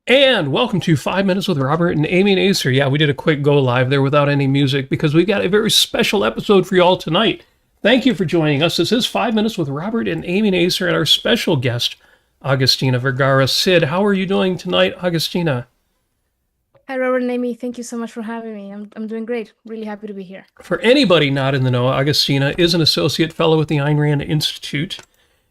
And welcome to 5 Minutes with Robert and Amy Nasir. Yeah, we did a quick go live there without any music because we've got a very special episode for you all tonight. Thank you for joining us. This is 5 Minutes with Robert and Amy Nasir and our special guest, Agustina Vergara Cid. How are you doing tonight, Agustina? Hi, Robert and Amy. Thank you so much for having me. I'm doing great. Really happy to be here. For anybody not in the know, Agustina is an associate fellow at the Ayn Rand Institute,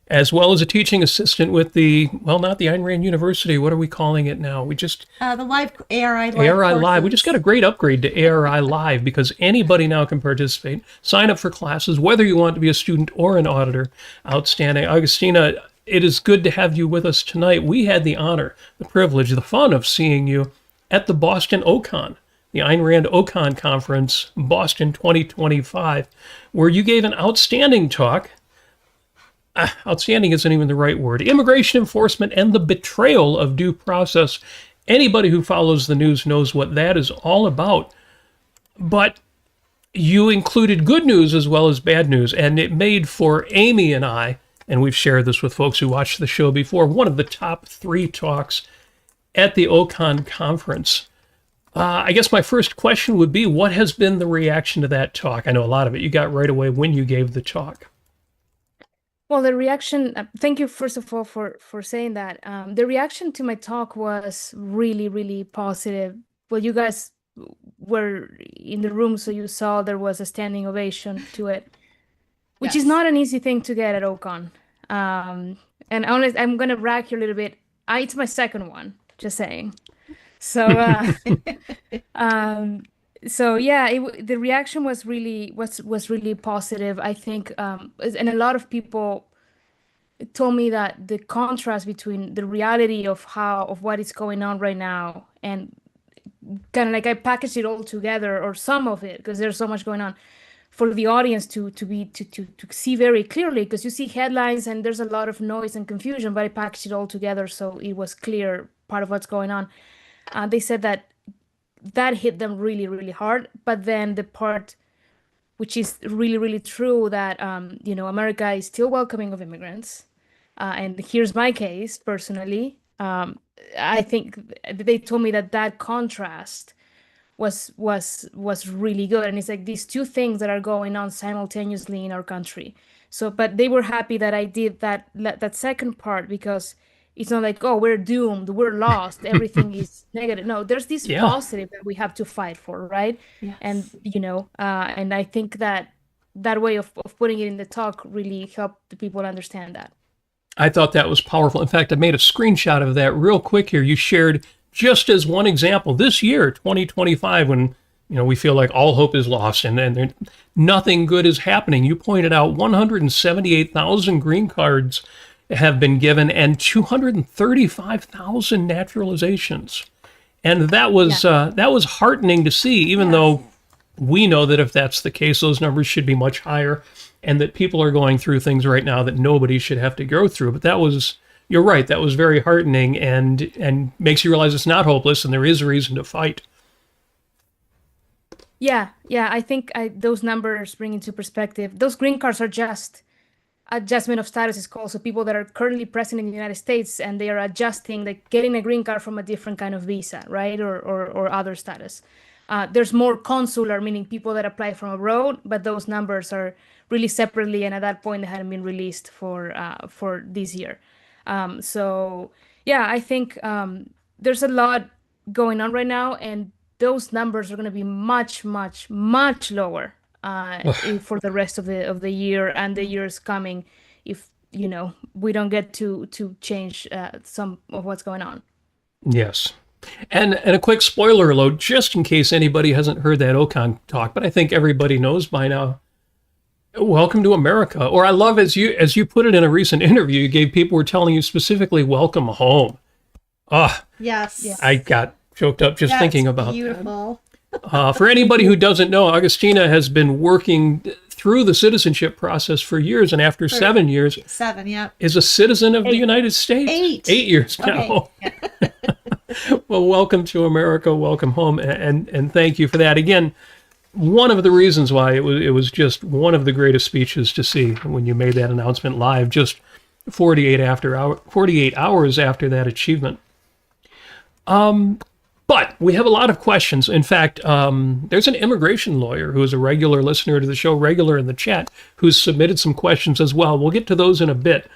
as well as a teaching assistant with not the Ayn Rand University. What are we calling it now? We just... the live ARI Live. ARI Live. We just got a great upgrade to ARI Live because anybody now can participate. Sign up for classes, whether you want to be a student or an auditor. Outstanding. Agustina, it is good to have you with us tonight. We had the honor, the privilege, the fun of seeing you at the Boston OCON, the Ayn Rand OCON Conference, Boston 2025, where you gave an outstanding talk. Outstanding isn't even the right word. Immigration enforcement and the betrayal of due process. Anybody who follows the news knows what that is all about. But you included good news as well as bad news, and it made for Amy and I, and we've shared this with folks who watched the show before, one of the top 3 talks at the OCON conference. I guess my first question would be, what has been the reaction to that talk? I know a lot of it you got right away when you gave the talk. Well, the reaction, thank you, first of all, for saying that. The reaction to my talk was really, really positive. Well, you guys were in the room, so you saw there was a standing ovation to it, which is not an easy thing to get at OCON. And honestly, I'm going to brag here a little bit. It's my second one, just saying. So, the reaction was really positive. I think, and a lot of people told me that the contrast between the reality of what is going on right now and kind of like I packaged it all together, or some of it, because there's so much going on, for the audience to see very clearly, because you see headlines and there's a lot of noise and confusion, but I packaged it all together so it was clear part of what's going on. They said that hit them really, really hard. But then the part which is really, really true, that, America is still welcoming of immigrants. And here's my case personally. I think they told me that contrast was really good. And it's like these two things that are going on simultaneously in our country. So, but they were happy that I did that second part, because it's not like, oh, we're doomed, we're lost, everything is negative. No, there's this positive that we have to fight for, right? Yes. And, and I think that way of putting it in the talk really helped the people understand that. I thought that was powerful. In fact, I made a screenshot of that real quick here. You shared, just as one example, this year, 2025, when we feel like all hope is lost and nothing good is happening. You pointed out 178,000 green cards have been given and 235,000 naturalizations. And that was heartening to see, even though we know that if that's the case, those numbers should be much higher, and that people are going through things right now that nobody should have to go through. But you're right, that was very heartening and makes you realize it's not hopeless and there is a reason to fight. Yeah, I think those numbers bring into perspective. Those green cards are just adjustment of status, is called. So people that are currently present in the United States and they are adjusting, like getting a green card from a different kind of visa, right? Or other status. There's more consular, meaning people that apply from abroad, but those numbers are really separately, and at that point they hadn't been released for this year. I think there's a lot going on right now, and those numbers are going to be much, much, much lower for the rest of the year and the years coming, if we don't get to change some of what's going on. Yes. And a quick spoiler alert, just in case anybody hasn't heard that OCON talk, but I think everybody knows by now. Welcome to America. Or I love, as you put it in a recent interview, you gave people were telling you specifically, welcome home. Yes. I got choked up just thinking about beautiful. That. For anybody who doesn't know, Agustina has been working through the citizenship process for years, and after 7 years, is a citizen of the United States. 8 years now. Okay. Well, welcome to America, welcome home, and thank you for that. Again, one of the reasons why it was just one of the greatest speeches to see when you made that announcement live, just 48 hours after that achievement. But we have a lot of questions. In fact, there's an immigration lawyer who is a regular listener to the show, regular in the chat, who's submitted some questions as well. We'll get to those in a bit.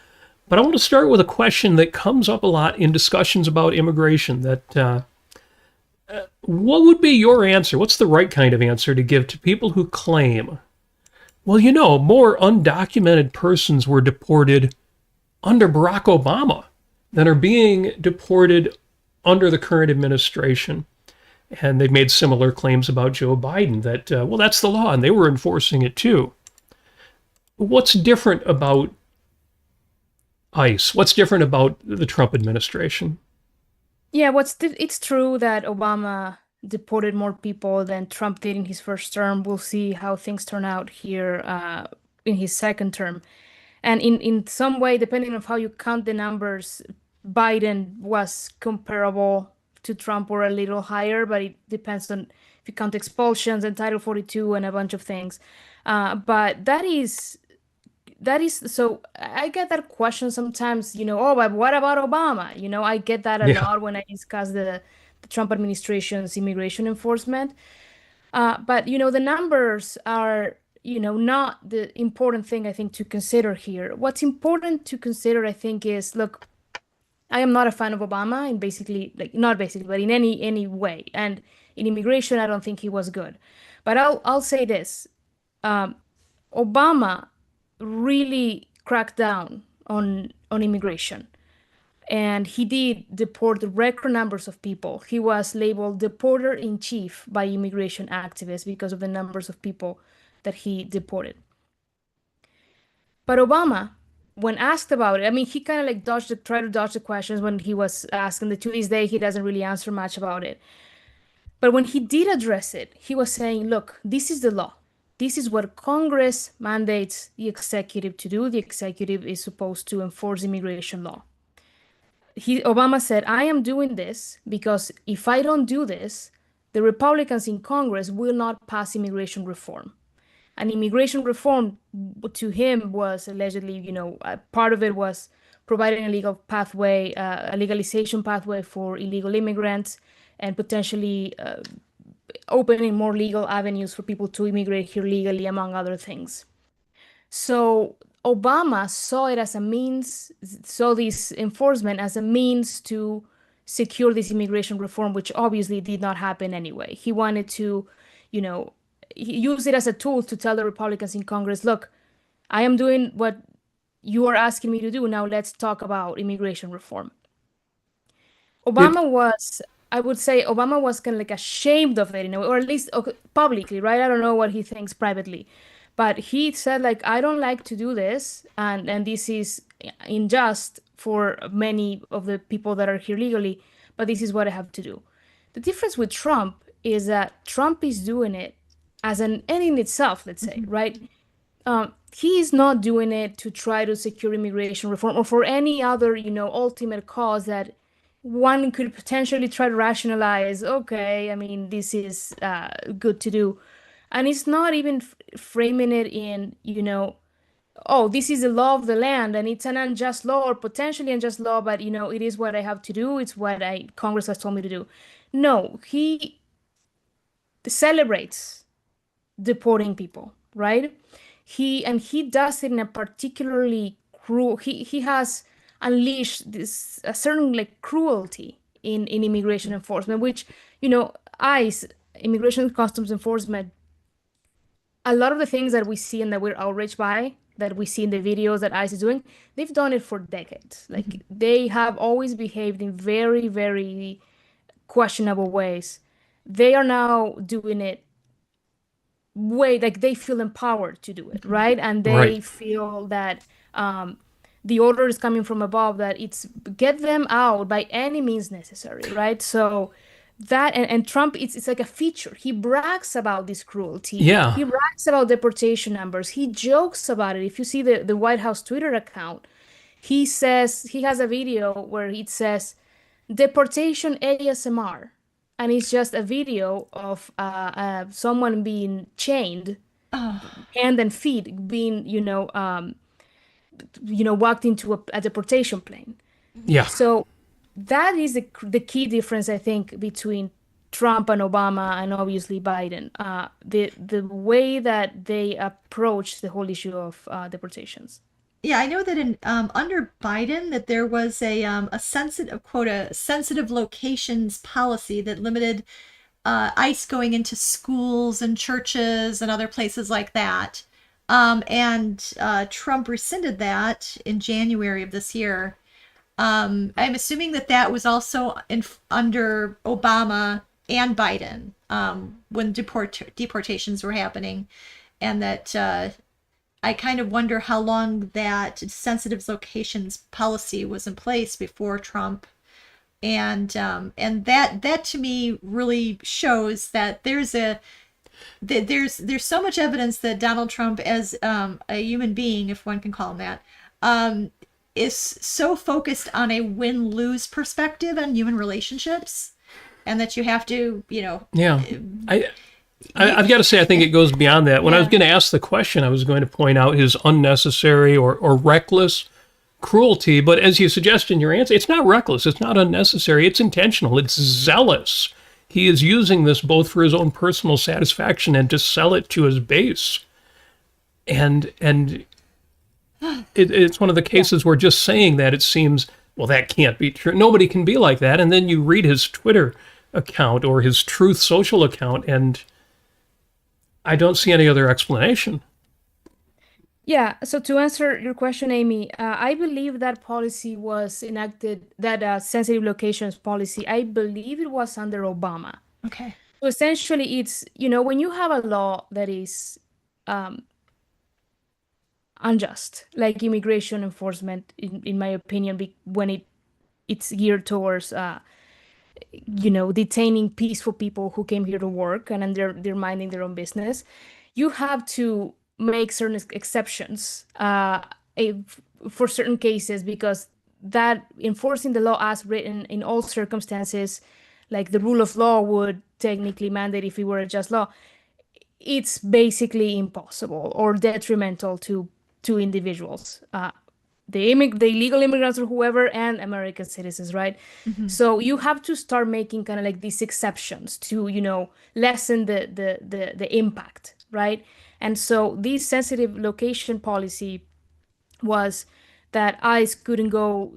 But I want to start with a question that comes up a lot in discussions about immigration. That what would be your answer? What's the right kind of answer to give to people who claim, well, you know, more undocumented persons were deported under Barack Obama than are being deported under the current administration? And they've made similar claims about Joe Biden that, well, that's the law and they were enforcing it too. What's different about ICE? What's different about the Trump administration? Yeah, it's true that Obama deported more people than Trump did in his first term. We'll see how things turn out here in his second term. And in some way, depending on how you count the numbers, Biden was comparable to Trump or a little higher, but it depends on if you count expulsions and Title 42 and a bunch of things. But that is so I get that question sometimes, oh, but what about Obama? I get that a lot when I discuss the Trump administration's immigration enforcement. But, the numbers are, not the important thing, I think, to consider here. What's important to consider, I think, is, look, I am not a fan of Obama in basically, not basically, but in any way. And in immigration, I don't think he was good. But I'll say this. Obama really cracked down on immigration. And he did deport record numbers of people. He was labeled deporter in chief by immigration activists because of the numbers of people that he deported. But Obama, when asked about it, I mean, he kind of tried to dodge the questions when he was asked, and to this day, he doesn't really answer much about it. But when he did address it, he was saying, look, this is the law. This is what Congress mandates the executive to do. The executive is supposed to enforce immigration law. Obama said, I am doing this because if I don't do this, the Republicans in Congress will not pass immigration reform. And immigration reform to him was allegedly, part of it was providing a legal pathway, a legalization pathway for illegal immigrants, and potentially opening more legal avenues for people to immigrate here legally, among other things. So Obama saw this enforcement as a means to secure this immigration reform, which obviously did not happen anyway. He wanted to, use it as a tool to tell the Republicans in Congress, look, I am doing what you are asking me to do. Now let's talk about immigration reform. I would say Obama was kind of ashamed of it, or at least publicly, right? I don't know what he thinks privately. But he said, I don't like to do this, and this is unjust for many of the people that are here legally, but this is what I have to do. The difference with Trump is that Trump is doing it as an end in itself, let's say, right? He is not doing it to try to secure immigration reform or for any other, ultimate cause that one could potentially try to rationalize, okay, I mean, this is good to do. And it's not even framing it in, oh, this is the law of the land and it's an unjust law or potentially unjust law, but, it is what I have to do. It's what Congress has told me to do. No, he celebrates deporting people, right? He does it in a particularly cruel, he has unleashed a certain cruelty in immigration enforcement, which, ICE, Immigration and Customs Enforcement, a lot of the things that we see and that we're outraged by, that we see in the videos that ICE is doing, they've done it for decades. They have always behaved in very, very questionable ways. They are now doing it they feel empowered to do it, right? And they feel that the order is coming from above, that it's get them out by any means necessary, right? So that and Trump, it's like a feature. He brags about this cruelty. Yeah. He brags about deportation numbers. He jokes about it. If you see the White House Twitter account, he says he has a video where it says deportation ASMR, and it's just a video of someone being chained, hand and feet being walked into a deportation plane. Yeah. So that is the key difference, I think, between Trump and Obama and obviously Biden. The way that they approach the whole issue of deportations. Yeah, I know that in under Biden that there was a sensitive quote a sensitive locations policy that limited ICE going into schools and churches and other places like that. And Trump rescinded that in January of this year. I'm assuming that that was also under Obama and Biden when deportations were happening, and that I kind of wonder how long that sensitive locations policy was in place before Trump, and that to me really shows that there's so much evidence that Donald Trump, as a human being, if one can call him that, is so focused on a win-lose perspective on human relationships, and that you have to, Yeah. I've got to say, I think it goes beyond that. When I was going to ask the question, I was going to point out his unnecessary or reckless cruelty. But as you suggest in your answer, it's not reckless. It's not unnecessary. It's intentional. It's zealous. He is using this both for his own personal satisfaction and to sell it to his base. And it's one of the cases where just saying that, it seems, well, that can't be true. Nobody can be like that. And then you read his Twitter account or his Truth Social account, and I don't see any other explanation. Yeah, so to answer your question, Amy, I believe that policy was enacted, that sensitive locations policy, I believe it was under Obama. Okay. So essentially, it's, when you have a law that is unjust, like immigration enforcement, in my opinion, when it's geared towards detaining peaceful people who came here to work and then they're minding their own business, you have to make certain exceptions for certain cases, because that enforcing the law as written in all circumstances, like the rule of law would technically mandate if it were a just law, it's basically impossible or detrimental to individuals. The illegal immigrants or whoever, and American citizens, right? Mm-hmm. So you have to start making kind of like these exceptions to, lessen the impact, right? And so this sensitive location policy was that ICE couldn't go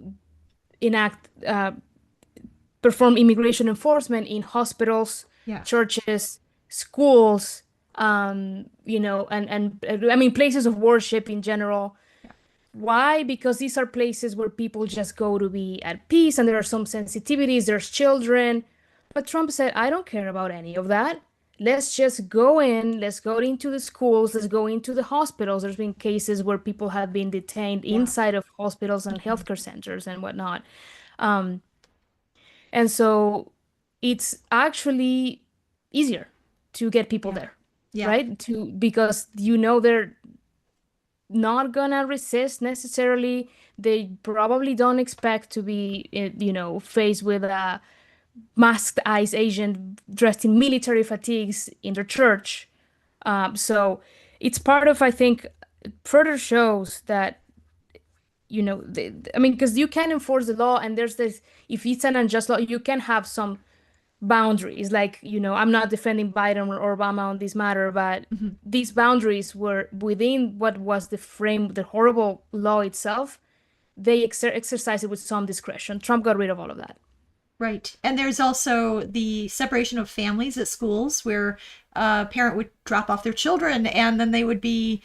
perform immigration enforcement in hospitals, churches, schools, and I mean places of worship in general. Why? Because these are places where people just go to be at peace, and there are some sensitivities, there's children. But Trump said, I don't care about any of that. Let's just go let's go into the schools, let's go into the hospitals. There's been cases where people have been detained inside of hospitals and healthcare centers and whatnot. And so it's actually easier to get people there, right? Because they're not gonna resist necessarily. They probably don't expect to be, faced with a masked ICE agent dressed in military fatigues in their church. So it's part of, I think, further shows that, because you can enforce the law, and there's this, if it's an unjust law, you can have some boundaries, like, I'm not defending Biden or Obama on this matter, but these boundaries were within what was the horrible law itself. They exercised it with some discretion. Trump got rid of all of that. Right. And there's also the separation of families at schools, where a parent would drop off their children and then they would be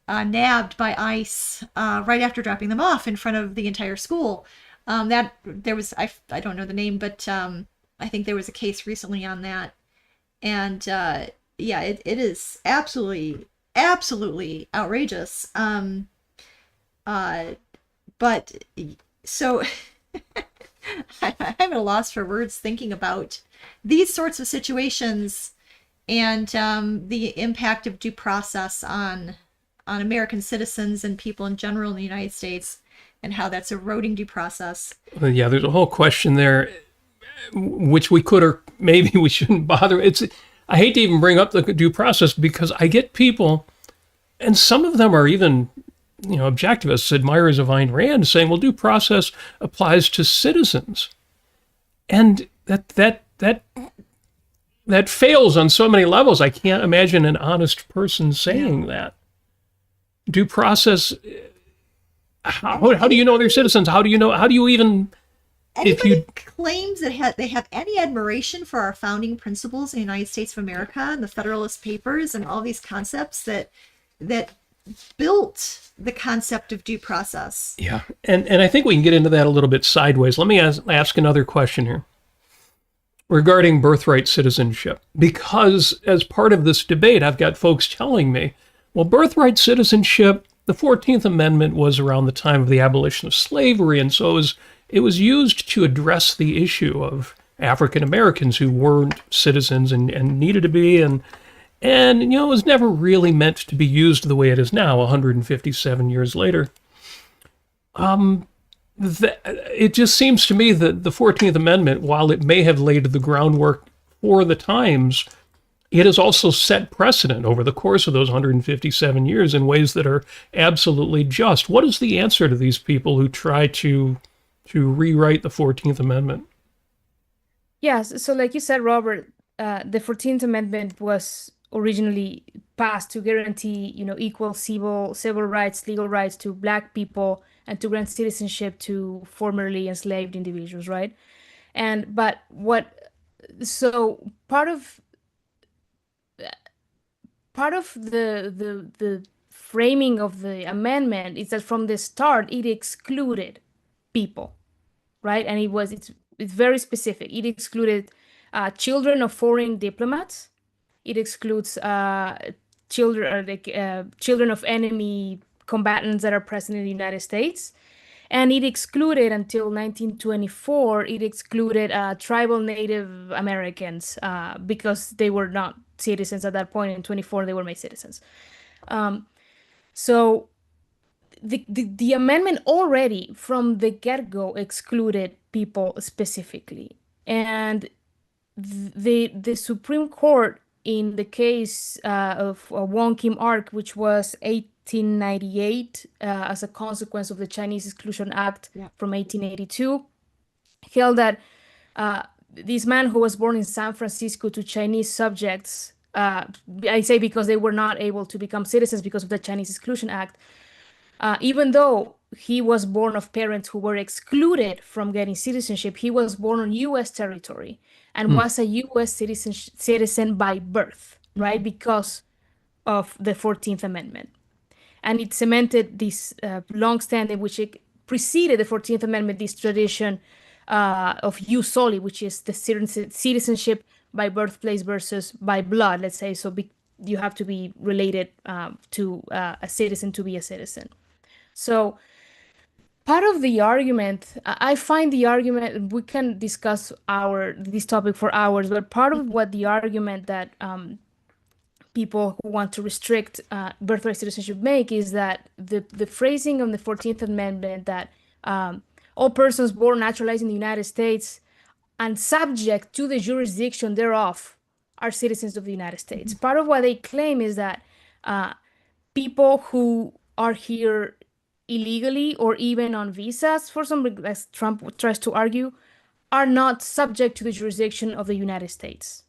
nabbed by ICE right after dropping them off in front of the entire school. That there was, I don't know the name, but I think there was a case recently on that. And it is absolutely outrageous. But so I'm at a loss for words thinking about these sorts of situations and the impact of due process on American citizens and people in general in the United States, and how that's eroding due process. Yeah, there's a whole question there, which we could, or maybe we shouldn't bother. I hate to even bring up the due process, because I get people, and some of them are even, objectivists, admirers of Ayn Rand, saying, well, due process applies to citizens. And that fails on so many levels. I can't imagine an honest person saying that. Due process. How do you know they're citizens? How do you even? Anybody claims that they have any admiration for our founding principles in the United States of America and the Federalist Papers and all these concepts that built the concept of due process. Yeah, and I think we can get into that a little bit sideways. Let me ask another question here regarding birthright citizenship, because as part of this debate, I've got folks telling me, well, birthright citizenship, the 14th Amendment was around the time of the abolition of slavery, and so it was used to address the issue of African Americans who weren't citizens and needed to be, and it was never really meant to be used the way it is now, 157 years later. It just seems to me that the 14th Amendment, while it may have laid the groundwork for the times, it has also set precedent over the course of those 157 years in ways that are absolutely just. What is the answer to these people who try to rewrite the 14th Amendment? Yes, so like you said, Robert, the 14th Amendment was originally passed to guarantee, equal civil rights, legal rights to Black people, and to grant citizenship to formerly enslaved individuals, right? So part of the framing of the amendment is that from the start it excluded people, right? And it's very specific. It excluded children of foreign diplomats. It excludes children of enemy combatants that are present in the United States. And it excluded, until 1924, it excluded tribal Native Americans because they were not citizens at that point. In 24, they were made citizens. So the amendment already from the get-go excluded people specifically. And the Supreme Court, in the case of Wong Kim Ark, which was 1898 as a consequence of the Chinese Exclusion Act from 1882, held that this man who was born in San Francisco to Chinese subjects, I say because they were not able to become citizens because of the Chinese Exclusion Act, even though he was born of parents who were excluded from getting citizenship, he was born on U.S. territory and was a U.S. citizen by birth, right? Because of the 14th Amendment. And it cemented this long-standing, which it preceded the 14th Amendment, this tradition of jus soli, which is the citizenship by birthplace versus by blood, let's say. So you have to be related to a citizen to be a citizen. So part of the argument, I find the argument, we can discuss this topic for hours, but part of what the argument that people who want to restrict birthright citizenship make is that the phrasing of the 14th Amendment that all persons born naturalized in the United States and subject to the jurisdiction thereof are citizens of the United States. Part of what they claim is that people who are here illegally or even on visas, for some, as Trump tries to argue, are not subject to the jurisdiction of the United States.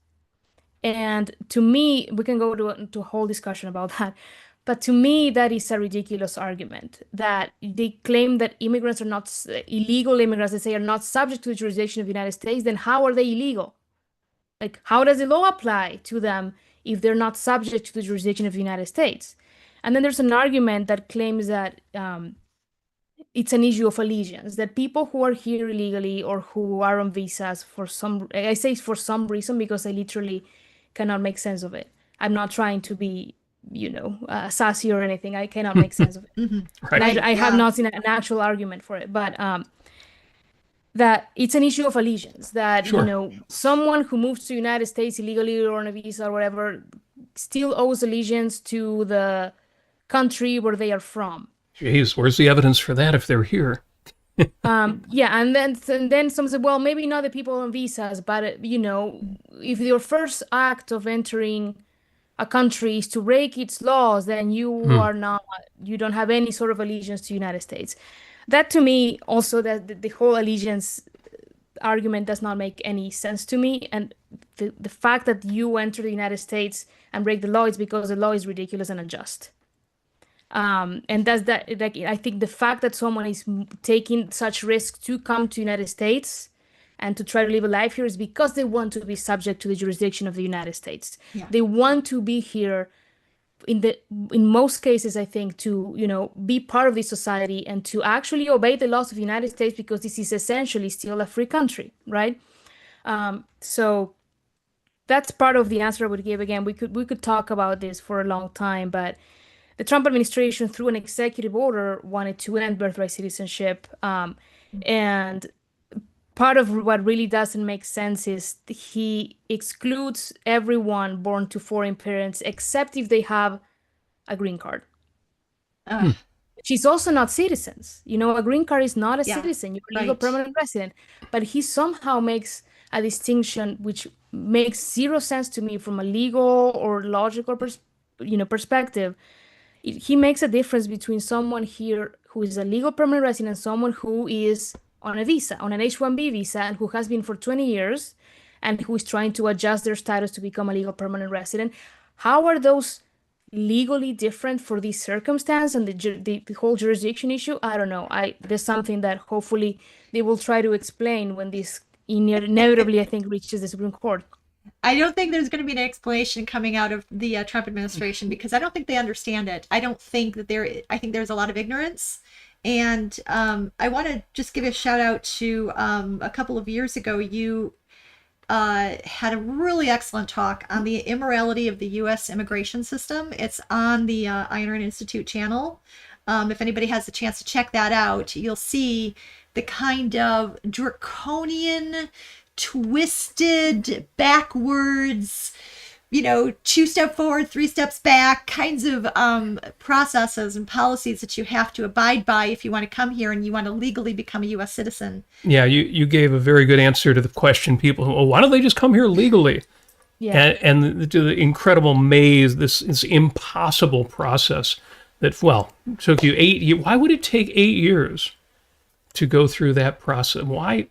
And to me, we can go to a whole discussion about that, but to me, that is a ridiculous argument, that they claim that immigrants are not, illegal immigrants, they say, are not subject to the jurisdiction of the United States. Then how are they illegal? Like, how does the law apply to them if they're not subject to the jurisdiction of the United States? And then there's an argument that claims that it's an issue of allegiance, that people who are here illegally or who are on visas for some, I say for some reason because I literally cannot make sense of it. I'm not trying to be, sassy or anything. I cannot make sense of it. Right. I have not seen an actual argument for it, but that it's an issue of allegiance, that, someone who moves to the United States illegally or on a visa or whatever still owes allegiance to the country where they are from. Jeez, where's the evidence for that if they're here? And then some say, well, maybe not the people on visas, but if your first act of entering a country is to break its laws, then you don't have any sort of allegiance to the United States. That to me also, that the whole allegiance argument does not make any sense to me. And the fact that you enter the United States and break the law is because the law is ridiculous and unjust. And that's that. Like, I think the fact that someone is taking such risk to come to United States and to try to live a life here is because they want to be subject to the jurisdiction of the United States. Yeah. They want to be here in most cases, I think, to, you know, be part of this society and to actually obey the laws of the United States, because this is essentially still a free country, right? So that's part of the answer I would give. Again, we could talk about this for a long time, but the Trump administration, through an executive order, wanted to end birthright citizenship. And part of what really doesn't make sense is he excludes everyone born to foreign parents, except if they have a green card. She's also not citizens. You know, a green card is not a citizen. You're a legal permanent resident. But he somehow makes a distinction which makes zero sense to me from a legal or logical perspective. He makes a difference between someone here who is a legal permanent resident and someone who is on a visa, on an H-1B visa, and who has been for 20 years and who is trying to adjust their status to become a legal permanent resident. How are those legally different for this circumstance and the whole jurisdiction issue? I don't know. There's something that hopefully they will try to explain when this inevitably, I think, reaches the Supreme Court. I don't think there's going to be an explanation coming out of the Trump administration, because I don't think they understand it. I don't think that I think there's a lot of ignorance. And I want to just give a shout out to a couple of years ago, you had a really excellent talk on the immorality of the U.S. immigration system. It's on the Ayn Rand Institute channel. If anybody has a chance to check that out, you'll see the kind of draconian, twisted, backwards, you know, 2 steps forward, 3 steps back kinds of processes and policies that you have to abide by if you want to come here and you want to legally become a U.S. citizen. Yeah, you gave a very good answer to the question. People, well, why don't they just come here legally? Yeah. And the incredible maze, this impossible process that, well, took you 8 years. Why would it take 8 years to go through that process? Why?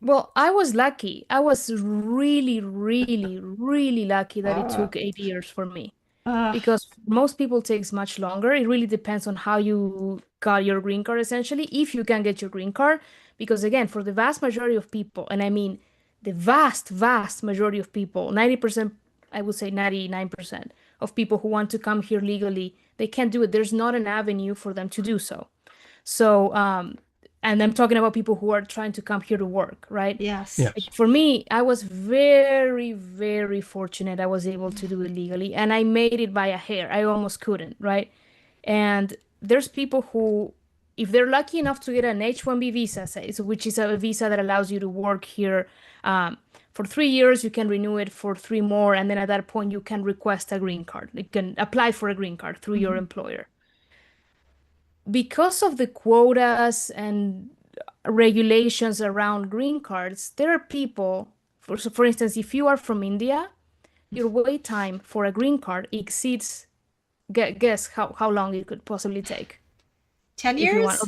Well, I was lucky. I was really, really, really lucky that it took 8 years for me. Because most people takes much longer. It really depends on how you got your green card, essentially, if you can get your green card. Because again, for the vast majority of people, and I mean the vast, vast majority of people, 90%, I would say 99% of people who want to come here legally, they can't do it. There's not an avenue for them to do so. So, and I'm talking about people who are trying to come here to work, right? Yes. Like, for me, I was very, very fortunate. I was able to do it legally, and I made it by a hair. I almost couldn't, right? And there's people who, if they're lucky enough to get an H-1B visa, say, so which is a visa that allows you to work here for 3 years, you can renew it for 3 more, and then at that point, you can request a green card. You can apply for a green card through your employer. Because of the quotas and regulations around green cards, there are people, for instance, if you are from India, your wait time for a green card exceeds, guess how long it could possibly take. 10 years?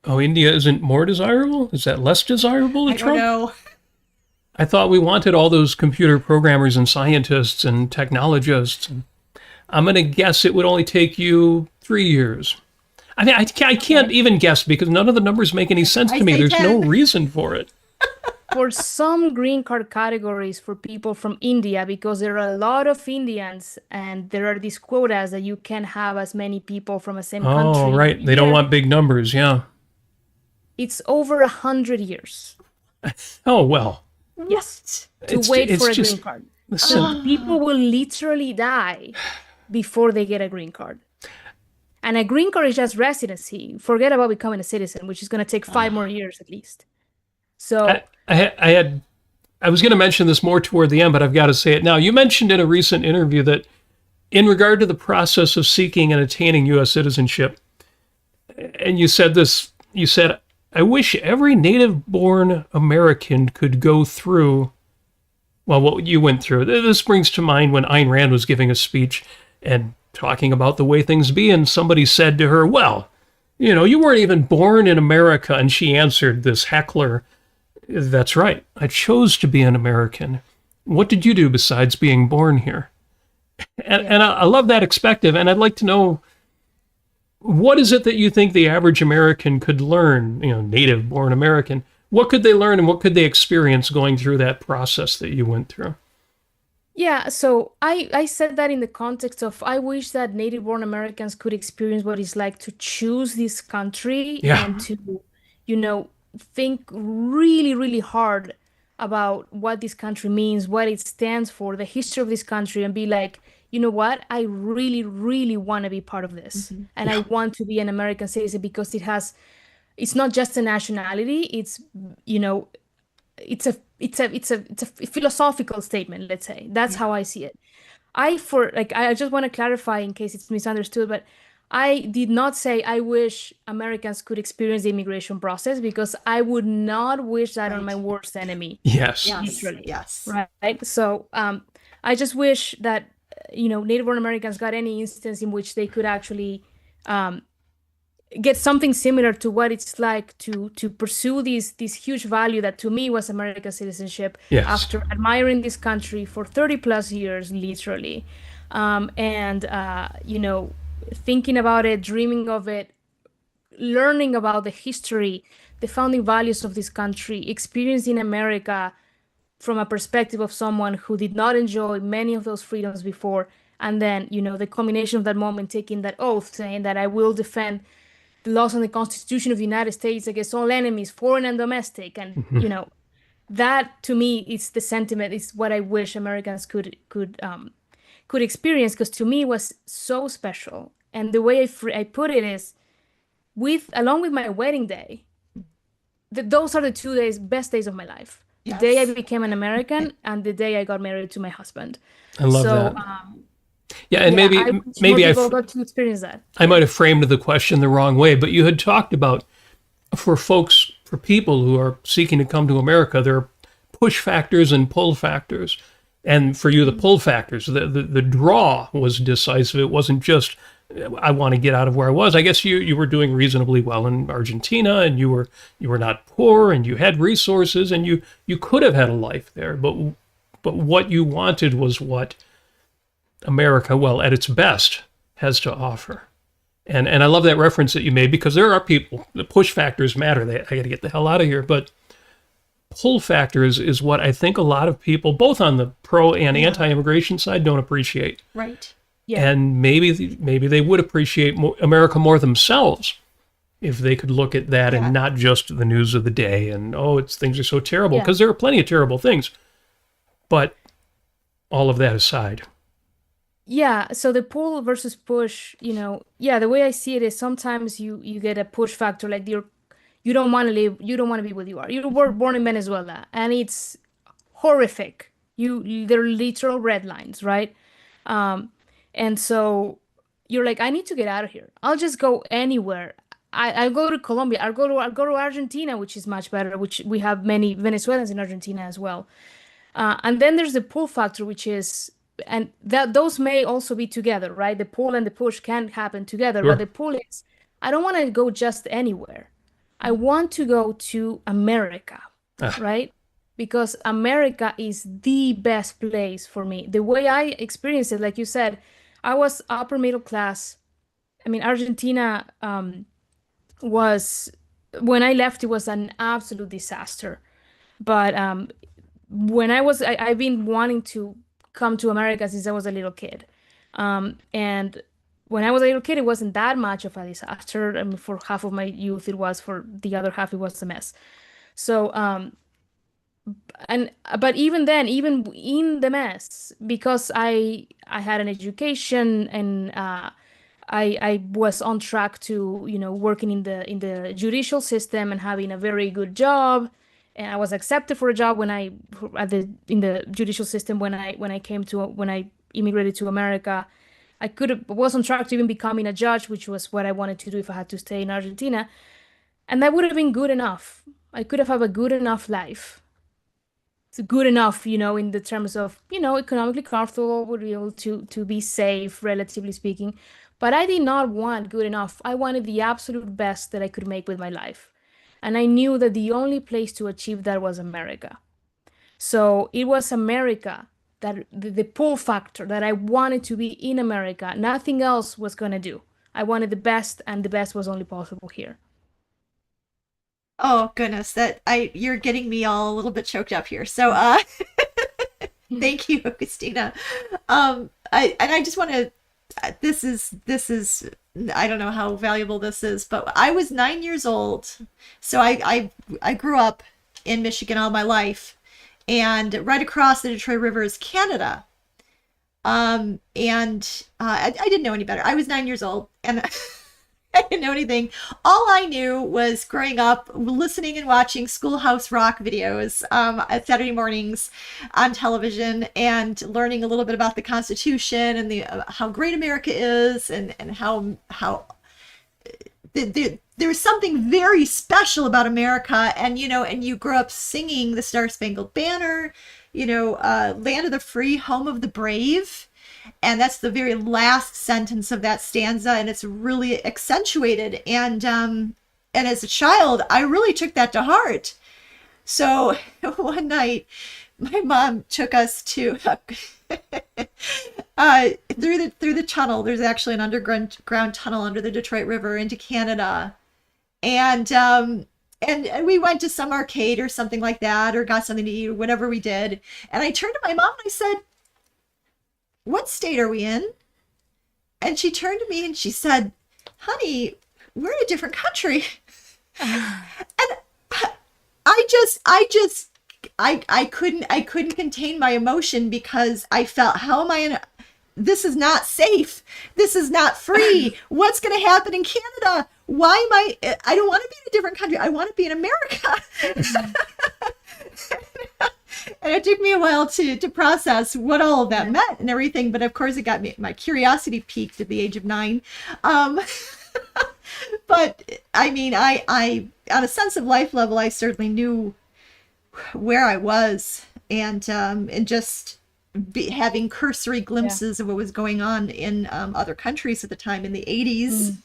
Oh, India isn't more desirable? Is that less desirable to Trump? I don't know. I thought we wanted all those computer programmers and scientists and technologists. I'm going to guess it would only take you 3 years. I mean, I can't even guess because none of the numbers make any sense to me. There's 10. no reason for it. For some green card categories for people from India, because there are a lot of Indians and there are these quotas that you can have as many people from the same country. Oh, right. They don't want big numbers, yeah. It's over 100 years. Oh, well. Yes. To wait for a green card. So people will literally die before they get a green card. And a green card is just residency. Forget about becoming a citizen, which is going to take 5 more years at least. So I was going to mention this more toward the end, but I've got to say it now. You mentioned in a recent interview that in regard to the process of seeking and attaining U.S. citizenship, and you said, I wish every native-born American could go through, well, what you went through. This brings to mind when Ayn Rand was giving a speech and talking about the way things be, and somebody said to her, well, you know, you weren't even born in America, and she answered this heckler, That's right. I chose to be an American. What did you do besides being born here? And I love that perspective. And I'd like to know, what is it that you think the average American could learn, native born American? What could they learn and what could they experience going through that process that you went through? Yeah, so I said that in the context of I wish that native born Americans could experience what it's like to choose this country Yeah. and to, you know, think really, really hard about what this country means, what it stands for, the history of this country, and be like, you know what? I really, really want to be part of this. And I want to be an American citizen because it's not just a nationality, it's, you know, it's a philosophical statement, let's say. That's how I see it. I just want to clarify in case it's misunderstood, but I did not say I wish Americans could experience the immigration process because I would not wish that on my Right. worst enemy, Yes. Yes. literally. Yes. Right? So I just wish that Native born Americans got any instance in which they could actually um, get something similar to what it's like to pursue this huge value that to me was American citizenship Yes. after admiring this country for 30 plus years, literally. And thinking about it, dreaming of it, learning about the history, the founding values of this country, experiencing America from a perspective of someone who did not enjoy many of those freedoms before. And then, the combination of that moment, taking that oath, saying that I will defend the laws and the Constitution of the United States against all enemies, foreign and domestic. And, that to me is the sentiment, is what I wish Americans could experience, because to me it was so special. And the way I put it is, along with my wedding day, those are the 2 best days of my life. The day I Yes. became an American and the day I got married to my husband. I love So, that. Yeah, and I maybe wish more maybe people got to experience that. I might have framed the question the wrong way, but you had talked about for people who are seeking to come to America, there are push factors and pull factors. And for you, the pull factors, the draw was decisive. It wasn't just, I want to get out of where I was. I guess you were doing reasonably well in Argentina, and you were not poor, and you had resources, and you could have had a life there. But what you wanted was what America, well, at its best, has to offer. And I love that reference that you made, because there are people, the push factors matter. I got to get the hell out of here. But pull factors is what I think a lot of people, both on the pro and anti-immigration side, don't appreciate. Right. Yeah. And maybe they would appreciate America more themselves if they could look at that and not just the news of the day and, things are so terrible, because there are plenty of terrible things. But all of that aside. Yeah, so the pull versus push, the way I see it is sometimes you get a push factor, like you don't want to live, you don't want to be where you are. You were born in Venezuela and it's horrific. They're literal red lines, right? And so you're like, I need to get out of here. I'll just go anywhere. I'll go to Colombia. I'll go to Argentina, which is much better, which we have many Venezuelans in Argentina as well. And then there's the pull factor, which is, and that those may also be together, right? The pull and the push can happen together, Sure. but the pull is, I don't want to go just anywhere. I want to go to America, right? Because America is the best place for me. The way I experienced it, like you said, I was upper middle class. I mean, Argentina was, when I left, it was an absolute disaster. But I've been wanting to come to America since I was a little kid. And when I was a little kid, it wasn't that much of a disaster. I mean, for half of my youth, it was. For the other half, it was a mess. So, but even then, even in the mess, because I had an education and I was on track to working in the judicial system and having a very good job, and I was accepted for a job in the judicial system when I immigrated to America. I was on track to even becoming a judge, which was what I wanted to do if I had to stay in Argentina, and that would have been good enough. I could have a good enough life. It's good enough, in the terms of, economically comfortable, would be able to be safe, relatively speaking. But I did not want good enough. I wanted the absolute best that I could make with my life. And I knew that the only place to achieve that was America. So it was America, that the pull factor, that I wanted to be in America. Nothing else was going to do. I wanted the best, and the best was only possible here. Oh goodness, you're getting me all a little bit choked up here. So thank you, Agustina. I just want to, this is I don't know how valuable this is, but I was 9 years old. So I grew up in Michigan all my life, and right across the Detroit River is Canada. I didn't know any better. I was 9 years old, and I didn't know anything. All I knew was growing up listening and watching Schoolhouse Rock videos at Saturday mornings on television, and learning a little bit about the Constitution and the how great America is, and how there's something very special about America. And and you grew up singing the Star Spangled Banner, land of the free, home of the brave. And that's the very last sentence of that stanza, and it's really accentuated. And as a child, I really took that to heart. So one night, my mom took us to through the tunnel. There's actually an underground tunnel under the Detroit River into Canada, and we went to some arcade or something like that, or got something to eat, or whatever we did. And I turned to my mom and I said, "What state are we in?" And she turned to me and she said, "Honey, we're in a different country." And I couldn't contain my emotion, because I felt, how am I in this is not safe. This is not free. What's going to happen in Canada? Why am I don't want to be in a different country. I want to be in America. And it took me a while to process what all of that meant and everything. But of course, it got me, my curiosity peaked at the age of 9. But I mean, I on a sense of life level, I certainly knew where I was, and just having cursory glimpses of what was going on in other countries at the time in the 80s.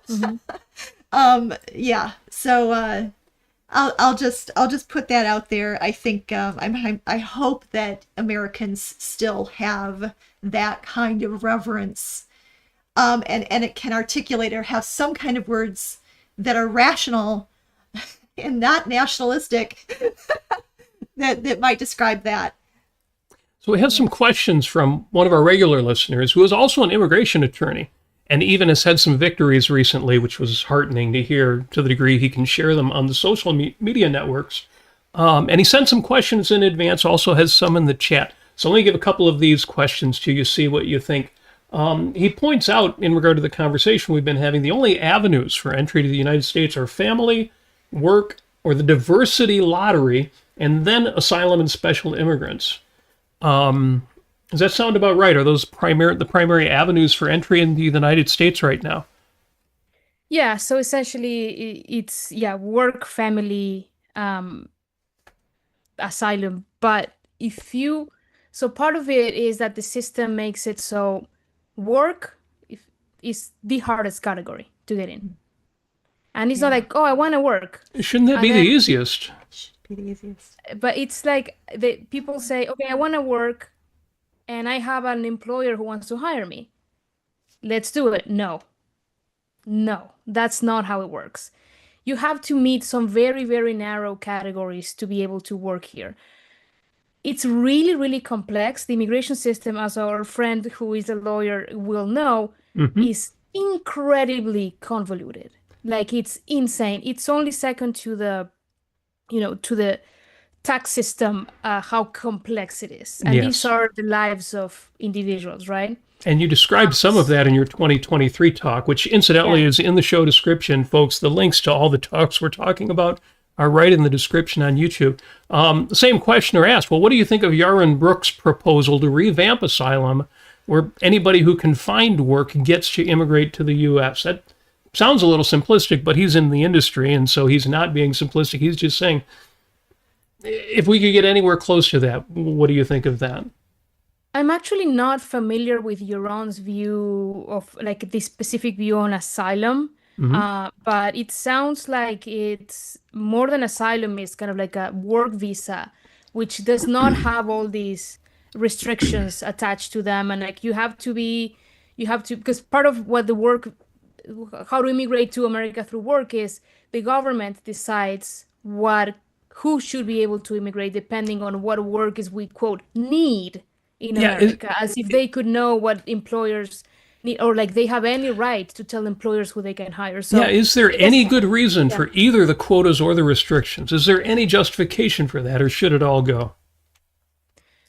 Mm-hmm. Yeah. So I'll just put that out there. I think I hope that Americans still have that kind of reverence, and it can articulate or have some kind of words that are rational and not nationalistic that might describe that. So we have some questions from one of our regular listeners, who is also an immigration attorney, and even has had some victories recently, which was heartening to hear, to the degree he can share them on the social media networks. And he sent some questions in advance, also has some in the chat. So let me give a couple of these questions to you, see what you think. He points out, in regard to the conversation we've been having, the only avenues for entry to the United States are family, work, or the diversity lottery, and then asylum and special immigrants. Does that sound about right? Are those the primary avenues for entry in the United States right now? Yeah, so essentially it's, work, family, asylum. But so part of it is that the system makes it so work is the hardest category to get in. And it's not like, oh, I want to work. Shouldn't that be the easiest? Should be the easiest. But it's like people say, okay, I want to work, and I have an employer who wants to hire me. Let's do it. No, that's not how it works. You have to meet some very, very narrow categories to be able to work here. It's really, really complex. The immigration system, as our friend who is a lawyer will know, is incredibly convoluted. Like, it's insane. It's only second to the tax system, how complex it is. And these are the lives of individuals, right? And you described some of that in your 2023 talk, which incidentally is in the show description, folks. The links to all the talks we're talking about are right in the description on YouTube. The same questioner asked, well, what do you think of Yaron Brook's proposal to revamp asylum, where anybody who can find work gets to immigrate to the U.S.? That sounds a little simplistic, but he's in the industry, and so he's not being simplistic. He's just saying, if we could get anywhere close to that, what do you think of that? I'm actually not familiar with Yaron's view of, like, the specific view on asylum. But it sounds like it's more than asylum. It's kind of like a work visa, which does not have all these restrictions attached to them. And like you have to, because part of what how to immigrate to America through work is the government decides who should be able to immigrate depending on what work is we quote need in America, as if they could know what employers need, or like they have any right to tell employers who they can hire. So is there any good reason for either the quotas or the restrictions? Is there any justification for that, or should it all go?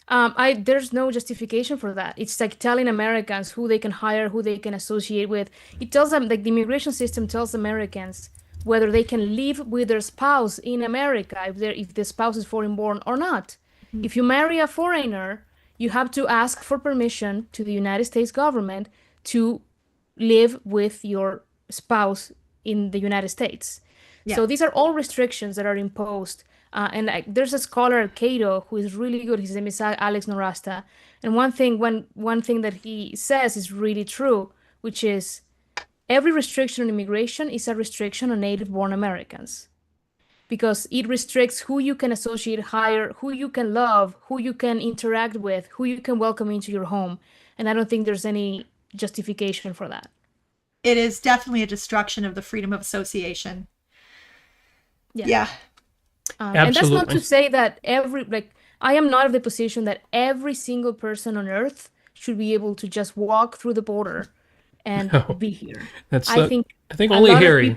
There's no justification for that. It's like telling Americans who they can hire, who they can associate with. It tells them, like the immigration system tells Americans whether they can live with their spouse in America if the spouse is foreign born or not. If you marry a foreigner, you have to ask for permission to the United States government to live with your spouse in the United States. Yeah. So these are all restrictions that are imposed. And there's a scholar, Cato, who is really good. His name is Alex Norasta. And one thing that he says is really true, which is every restriction on immigration is a restriction on native-born Americans, because it restricts who you can associate, hire, who you can love, who you can interact with, who you can welcome into your home. And I don't think there's any justification for that. It is definitely a destruction of the freedom of association. Yeah. And that's not to say that I am not of the position that every single person on earth should be able to just walk through the border and be here. I think only Harry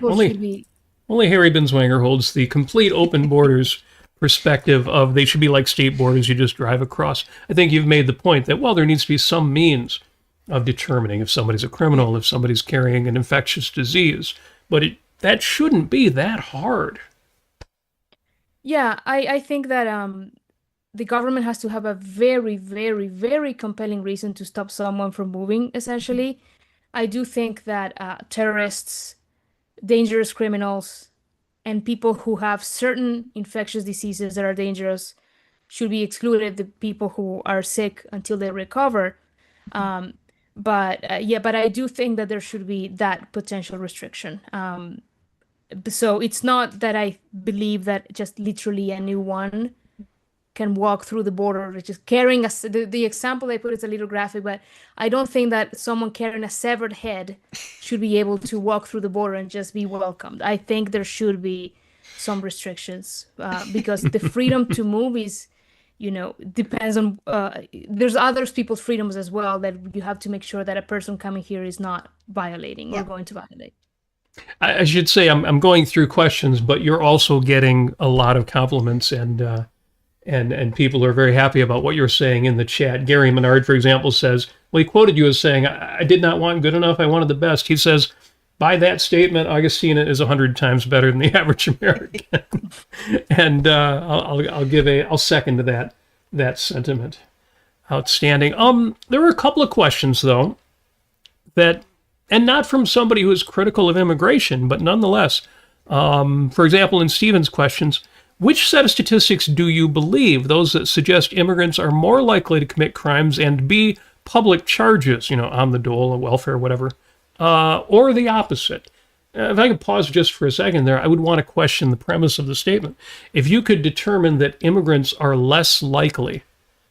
Binswanger holds the complete open borders perspective of they should be like state borders you just drive across. I think you've made the point that, well, there needs to be some means of determining if somebody's a criminal, if somebody's carrying an infectious disease, but that shouldn't be that hard. Yeah, I think that the government has to have a very, very, very compelling reason to stop someone from moving, essentially. I do think that terrorists, dangerous criminals, and people who have certain infectious diseases that are dangerous should be excluded, the people who are sick until they recover. But I do think that there should be that potential restriction. So it's not that I believe that just literally anyone can walk through the border, just carrying the example I put is a little graphic, but I don't think that someone carrying a severed head should be able to walk through the border and just be welcomed. I think there should be some restrictions because the freedom to move is, depends on, there's other people's freedoms as well that you have to make sure that a person coming here is not violating or going to violate. I should say I'm going through questions, but you're also getting a lot of compliments and people are very happy about what you're saying in the chat. Gary Menard, for example, says, well, he quoted you as saying, I did not want good enough, I wanted the best. He says, by that statement, Agustina is 100 times better than the average American. And I'll second that sentiment. Outstanding. There were a couple of questions, though, and not from somebody who is critical of immigration, but nonetheless, for example, in Stephen's questions, which set of statistics do you believe? Those that suggest immigrants are more likely to commit crimes and be public charges, on the dole, welfare, whatever, or the opposite? If I could pause just for a second there, I would want to question the premise of the statement. If you could determine that immigrants are less likely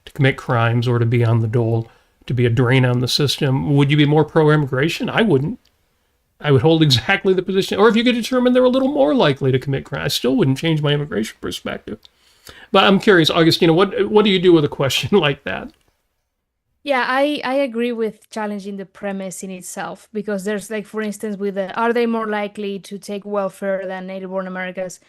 to commit crimes or to be on the dole, to be a drain on the system, would you be more pro-immigration? I wouldn't. I would hold exactly the position. Or if you could determine they're a little more likely to commit crime, I still wouldn't change my immigration perspective. But I'm curious, Agustina, what do you do with a question like that? Yeah, I agree with challenging the premise in itself, because there's for instance, are they more likely to take welfare than native-born Americans?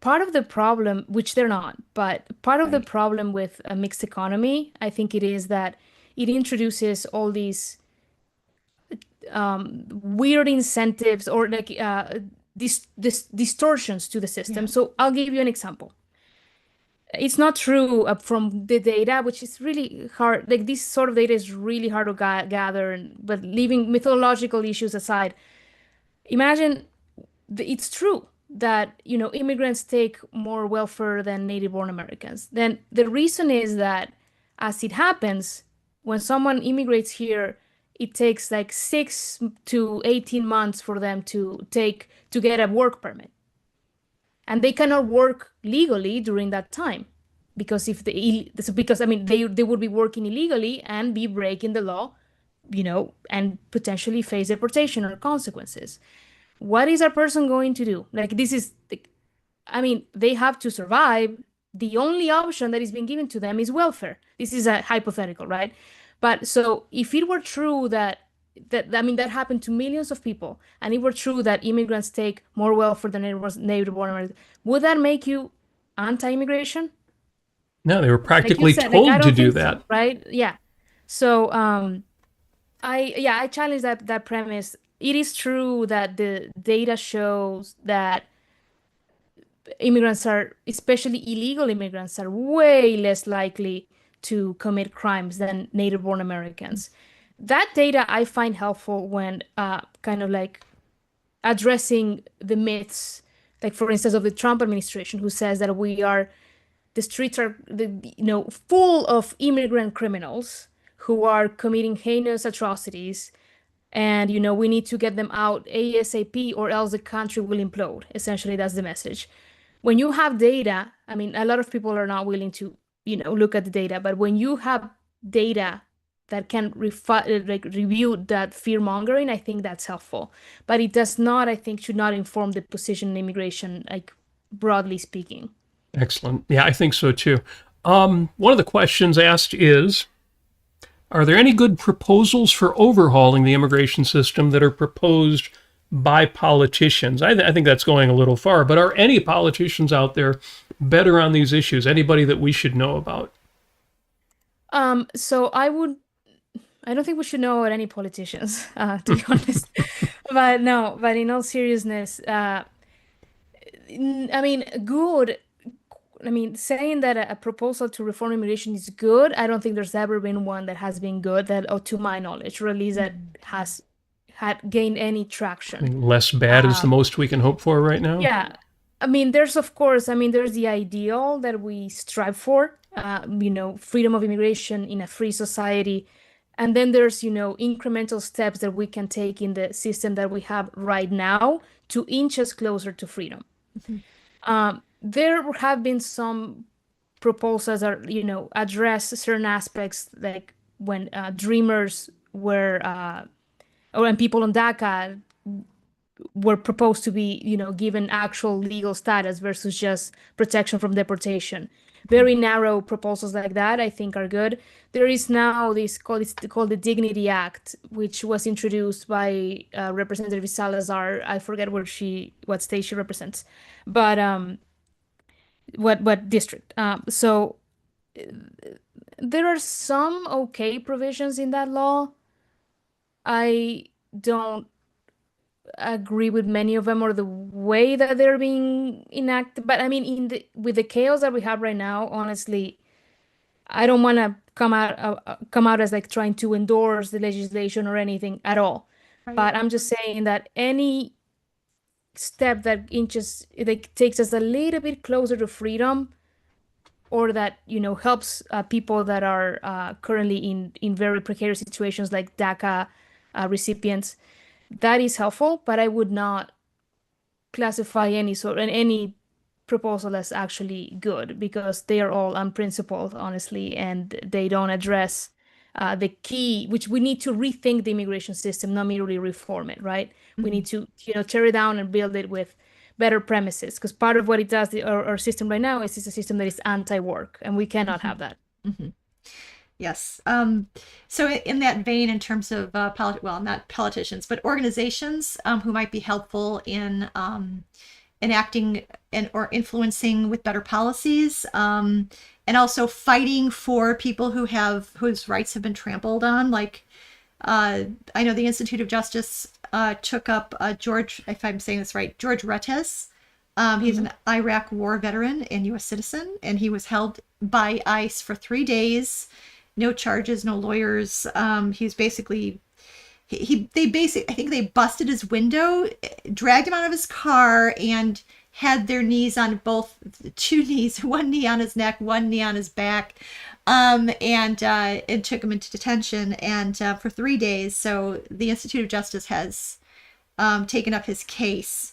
Part of the problem, which they're not, but part of the problem with a mixed economy, I think it is that it introduces all these weird incentives or distortions to the system. Yeah. So I'll give you an example. It's not true from the data, which is really hard. This sort of data is really hard to gather. But leaving methodological issues aside, imagine it's true that immigrants take more welfare than native-born Americans. Then the reason is that, as it happens, when someone immigrates here, it takes like 6 to 18 months for them to get a work permit. And they cannot work legally during that time because they would be working illegally and be breaking the law, and potentially face deportation or consequences. What is a person going to do? Like, this is, they have to survive. The only option that is being given to them is welfare. This is a hypothetical, right? But so if it were true that happened to millions of people, and it were true that immigrants take more welfare than native-born Americans, would that make you anti-immigration? No, they were practically Like you said, told to do so, that. right? Yeah. So I challenge that premise. It is true that the data shows that immigrants are, especially illegal immigrants, are way less likely to commit crimes than native-born Americans. That data I find helpful when kind of like addressing the myths, like for instance of the Trump administration, who says that the streets are full of immigrant criminals who are committing heinous atrocities, and we need to get them out ASAP or else the country will implode. Essentially, that's the message. When you have data, a lot of people are not willing to look at the data, but when you have data that can review that fear mongering, I think that's helpful. But it does not, I think, should not inform the position in immigration, like broadly speaking. Excellent. Yeah, I think so too. One of the questions asked is, are there any good proposals for overhauling the immigration system that are proposed by politicians? I think that's going a little far, but are any politicians out there better on these issues? Anybody that we should know about? So I don't think we should know about any politicians, to be honest. But in all seriousness, good. Saying that a proposal to reform immigration is good, I don't think there's ever been one that has been good, to my knowledge, or at least that has had gained any traction. Less bad is the most we can hope for right now? Yeah. There's the ideal that we strive for, freedom of immigration in a free society. And then there's, incremental steps that we can take in the system that we have right now to inch us closer to freedom. Mm-hmm. There have been some proposals that, address certain aspects, like when Dreamers were, or when people on DACA were proposed to be, given actual legal status versus just protection from deportation. Very narrow proposals like that, I think, are good. There is now this called the Dignity Act, which was introduced by Representative Salazar. I forget what state she represents, but what district. So there are some okay provisions in that law. I don't agree with many of them or the way that they're being enacted, but with the chaos that we have right now, honestly, I don't want to come out as like trying to endorse the legislation or anything at all. Right. But I'm just saying that any step that takes us a little bit closer to freedom, or that helps people that are currently in very precarious situations like DACA recipients, that is helpful. But I would not classify any proposal as actually good, because they are all unprincipled, honestly, and they don't address the key, which we need to rethink the immigration system, not merely reform it, right? Mm-hmm. We need to tear it down and build it with better premises, because part of what it does, our system right now, is it's a system that is anti-work, and we cannot have that. Mm-hmm. Yes. So in that vein, in terms of not politicians, but organizations who might be helpful in enacting or influencing with better policies, and also fighting for people whose rights have been trampled on. Like I know the Institute of Justice took up George, if I'm saying this right, George Retes. He's an Iraq war veteran and U.S. citizen, and he was held by ICE for 3 days. No charges, no lawyers. He's basically, I think they busted his window, dragged him out of his car, and had their knees on both, two knees, one knee on his neck, one knee on his back, and took him into detention and for 3 days. So the Institute of Justice has taken up his case.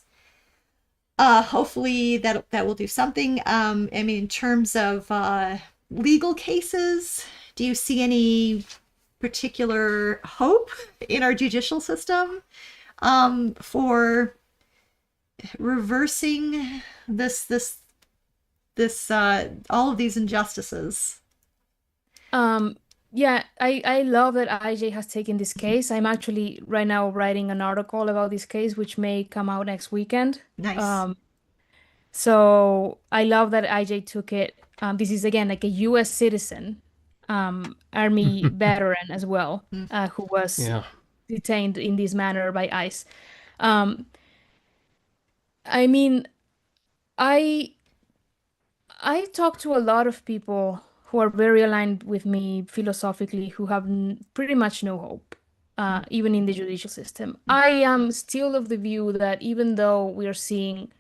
Hopefully that will do something. I mean, in terms of legal cases, do you see any particular hope in our judicial system for reversing this all of these injustices? Yeah, I love that IJ has taken this case. I'm actually right now writing an article about this case, which may come out next weekend. Nice. So I love that IJ took it. This is again like a U.S. citizen, Army veteran as well, who was Yeah. detained in this manner by ICE. I mean, I talk to a lot of people who are very aligned with me philosophically, who have pretty much no hope, even in the judicial system. I am still of the view that even though we are seeing,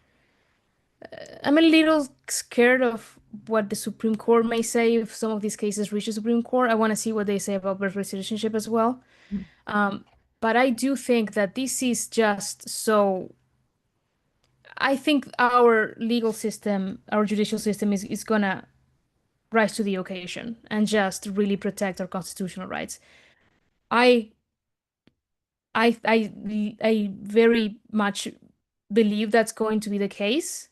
I'm a little scared of what the Supreme Court may say if some of these cases reach the Supreme Court. I want to see what they say about birthright citizenship as well. But I do think that this is just so. I think our legal system, our judicial system is gonna rise to the occasion and just really protect our constitutional rights. I very much believe that's going to be the case.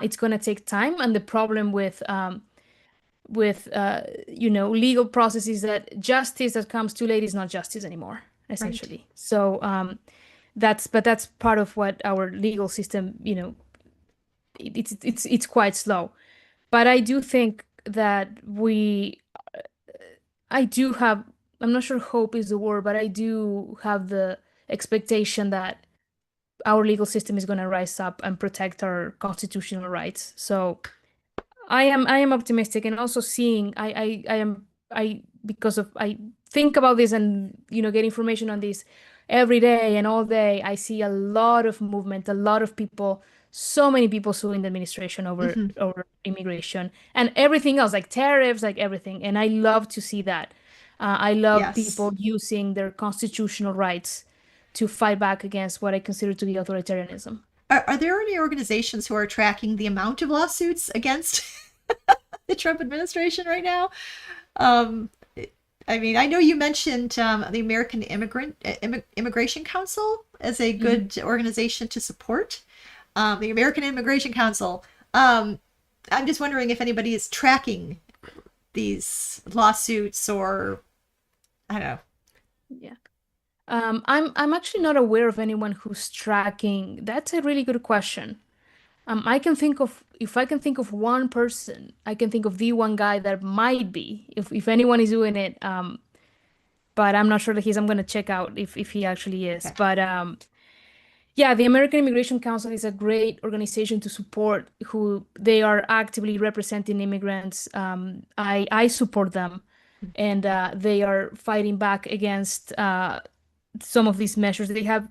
It's going to take time, and the problem with legal processes that justice that comes too late is not justice anymore, essentially. Right. So that's part of what our legal system, it's quite slow. But I do think that I'm not sure hope is the word, but I do have the expectation that our legal system is going to rise up and protect our constitutional rights. So I am optimistic, and also seeing because I think about this and get information on this every day and all day. I see a lot of movement, a lot of people, so many people suing the administration over immigration and everything else, like tariffs, like everything. And I love to see that. I love people using their constitutional rights to fight back against what I consider to be authoritarianism. Are there any organizations who are tracking the amount of lawsuits against the Trump administration right now? I mean, I know you mentioned the American Immigration Council as a good organization to support. The American Immigration Council. I'm just wondering if anybody is tracking these lawsuits, or I don't know. Yeah. I'm actually not aware of anyone who's tracking. That's a really good question. If I can think of one person, I can think of the one guy that might be, if anyone is doing it. But I'm not sure that I'm going to check out if he actually is. Okay. But yeah, the American Immigration Council is a great organization to support, who they are actively representing immigrants. I support them, and they are fighting back against some of these measures. They have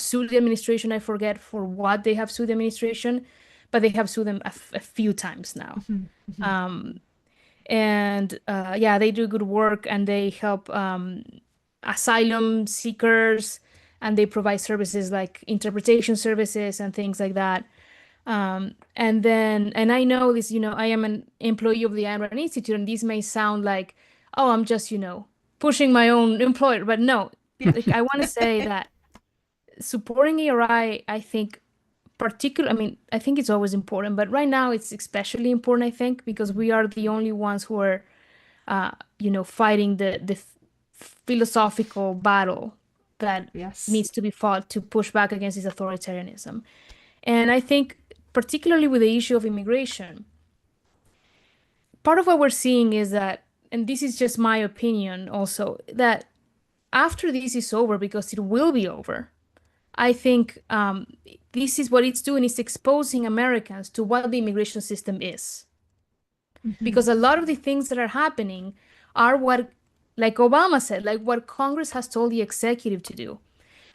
sued the administration. I forget for what they have sued the administration, but they have sued them a few times now. And they do good work, and they help asylum seekers, and they provide services like interpretation services and things like that. And I know this, I am an employee of the Ayn Rand Institute, and this may sound like, oh, I'm just, pushing my own employer, but no, like, I want to say that supporting ERI, I think I think it's always important, but right now it's especially important, I think, because we are the only ones who are, fighting the philosophical battle that needs to be fought to push back against this authoritarianism. And I think, particularly with the issue of immigration, part of what we're seeing is that, and this is just my opinion also, that after this is over, because it will be over, I think this is what it's doing, is exposing Americans to what the immigration system is. Because a lot of the things that are happening are what, like Obama said, like what Congress has told the executive to do.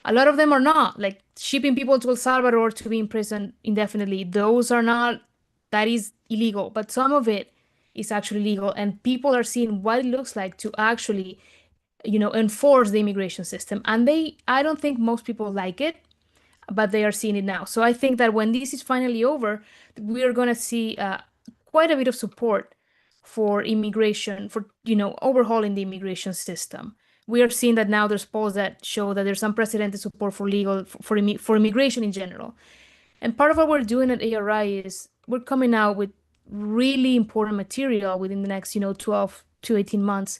A lot of them are not, like shipping people to El Salvador to be imprisoned indefinitely. That is illegal, but some of it is actually legal, and people are seeing what it looks like to actually, enforce the immigration system. And I don't think most people like it, but they are seeing it now. So I think that when this is finally over, we are going to see quite a bit of support for immigration, for overhauling the immigration system. We are seeing that now there's polls that show that there's unprecedented support for immigration in general. And part of what we're doing at ARI is we're coming out with really important material within the next 12 to 18 months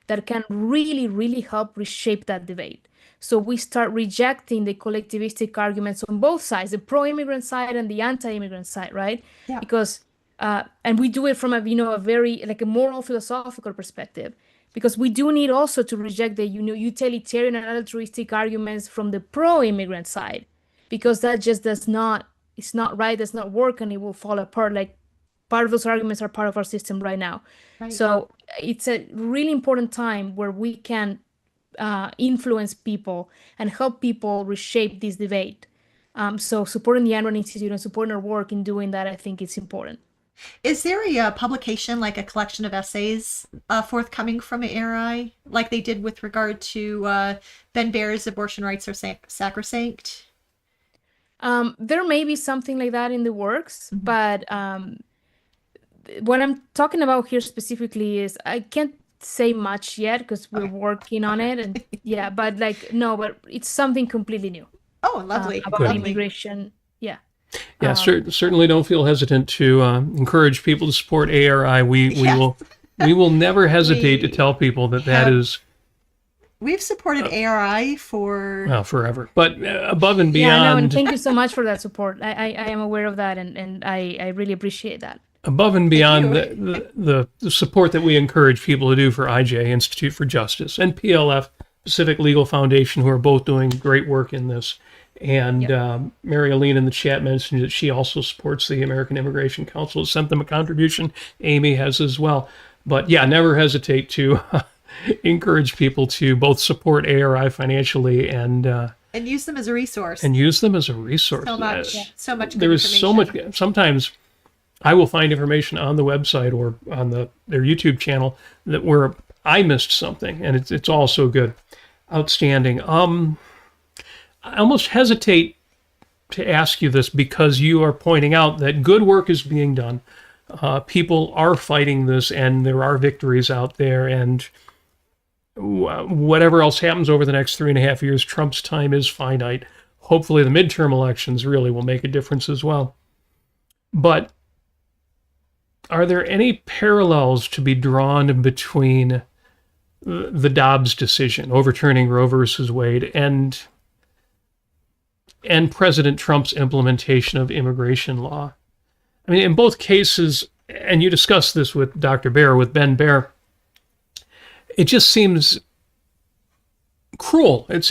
that can really, really help reshape that debate. So we start rejecting the collectivistic arguments on both sides, the pro-immigrant side and the anti-immigrant side, right? Yeah. Because and we do it from a very like a moral philosophical perspective, because we do need also to reject the utilitarian and altruistic arguments from the pro-immigrant side, because that just it's not right, does not work, and it will fall apart. Like part of those arguments are part of our system right now. Right. So it's a really important time where we can influence people and help people reshape this debate. So supporting the Ayn Rand Institute and supporting our work in doing that, I think it's important. Is there a publication, like a collection of essays, forthcoming from ARI, like they did with regard to Ben Baer's abortion rights are sacrosanct? There may be something like that in the works, but what I'm talking about here specifically is I can't say much yet because we're working on it, and but it's something completely new Oh, lovely. about Lovely. immigration. Yeah. Yeah, certainly don't feel hesitant to encourage people to support ARI. We will never hesitate to tell people that is. We've supported ARI for forever, but above and Yeah, no, beyond. and thank you so much for that support. I am aware of that, and I really appreciate that. Above and beyond the support that we encourage people to do for IJ, Institute for Justice, and PLF, Pacific Legal Foundation, who are both doing great work in this. And Mary Aline in the chat mentioned that she also supports the American Immigration Council. Sent them a contribution. Amy has as well. But yeah, never hesitate to encourage people to both support ARI financially and use them as a resource. So much. There is so much. Sometimes I will find information on the website or on their YouTube channel where I missed something, and it's all so good, outstanding. I almost hesitate to ask you this because you are pointing out that good work is being done. People are fighting this, and there are victories out there. And whatever else happens over the next 3.5 years, Trump's time is finite. Hopefully the midterm elections really will make a difference as well. But are there any parallels to be drawn between the Dobbs decision, overturning Roe versus Wade, and President Trump's implementation of immigration law? I mean, in both cases, and you discussed this with Dr. Baer, with Ben Baer, it just seems cruel. It's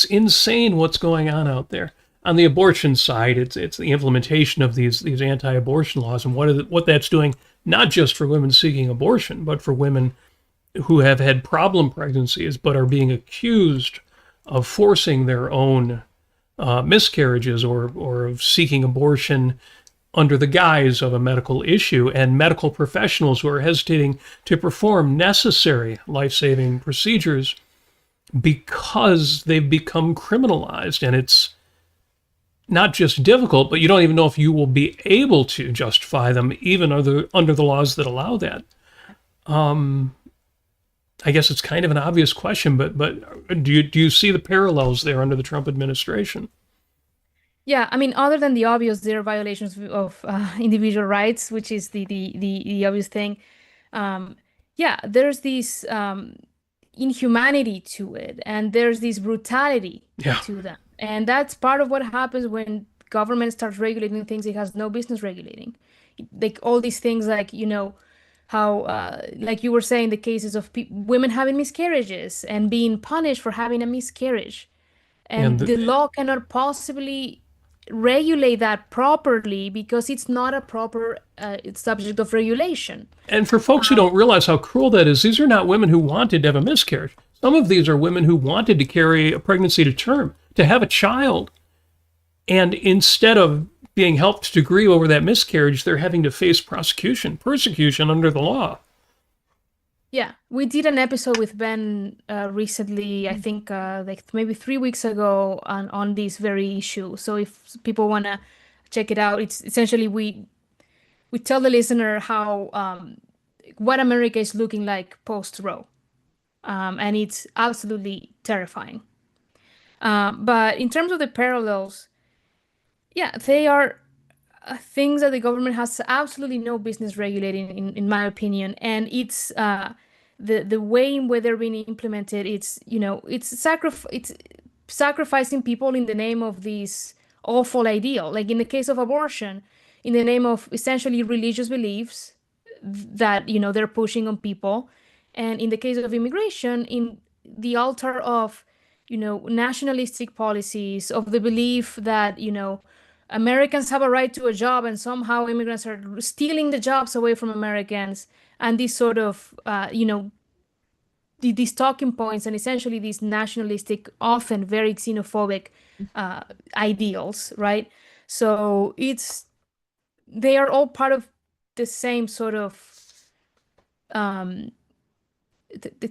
insane what's going on out there. On the abortion side, it's the implementation of these anti-abortion laws and what that's doing, not just for women seeking abortion, but for women who have had problem pregnancies but are being accused of forcing their own miscarriages or of seeking abortion under the guise of a medical issue, and medical professionals who are hesitating to perform necessary life-saving procedures because they've become criminalized. And it's not just difficult, but you don't even know if you will be able to justify them even under the laws that allow that. I guess it's kind of an obvious question, but do you see the parallels there under the Trump administration? Yeah, I mean, other than the obvious, there are violations of individual rights, which is the obvious thing. There's this inhumanity to it, and there's this brutality to them. And that's part of what happens when government starts regulating things it has no business regulating. Like all these things, like, how, like you were saying, the cases of women having miscarriages and being punished for having a miscarriage. And the law cannot possibly regulate that properly because it's not a proper subject of regulation. And for folks who don't realize how cruel that is, these are not women who wanted to have a miscarriage. Some of these are women who wanted to carry a pregnancy to term, to have a child. And instead of being helped to grieve over that miscarriage, they're having to face persecution under the law. Yeah, we did an episode with Ben recently, I think like maybe 3 weeks ago on this very issue. So if people want to check it out, it's essentially we tell the listener how what America is looking like post-Roe. And it's absolutely terrifying. But in terms of the parallels, yeah, they are things that the government has absolutely no business regulating, in my opinion. And it's the way in which they're being implemented. It's it's sacrificing people in the name of this awful ideal. Like in the case of abortion, in the name of essentially religious beliefs that they're pushing on people, and in the case of immigration, in the altar of nationalistic policies, of the belief that Americans have a right to a job and somehow immigrants are stealing the jobs away from Americans, and these sort of these talking points and essentially these nationalistic, often very xenophobic ideals, right? So they are all part of the same sort of the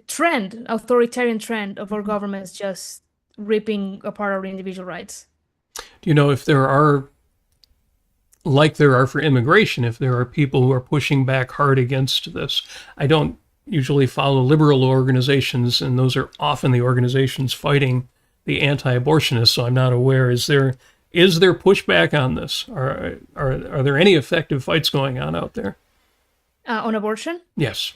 trend, authoritarian trend of our governments just ripping apart our individual rights. Do you know if there are, like there are for immigration, if there are people who are pushing back hard against this? I don't usually follow liberal organizations, and those are often the organizations fighting the anti-abortionists, so I'm not aware. Is there pushback on this? Are there any effective fights going on out there? On abortion? Yes.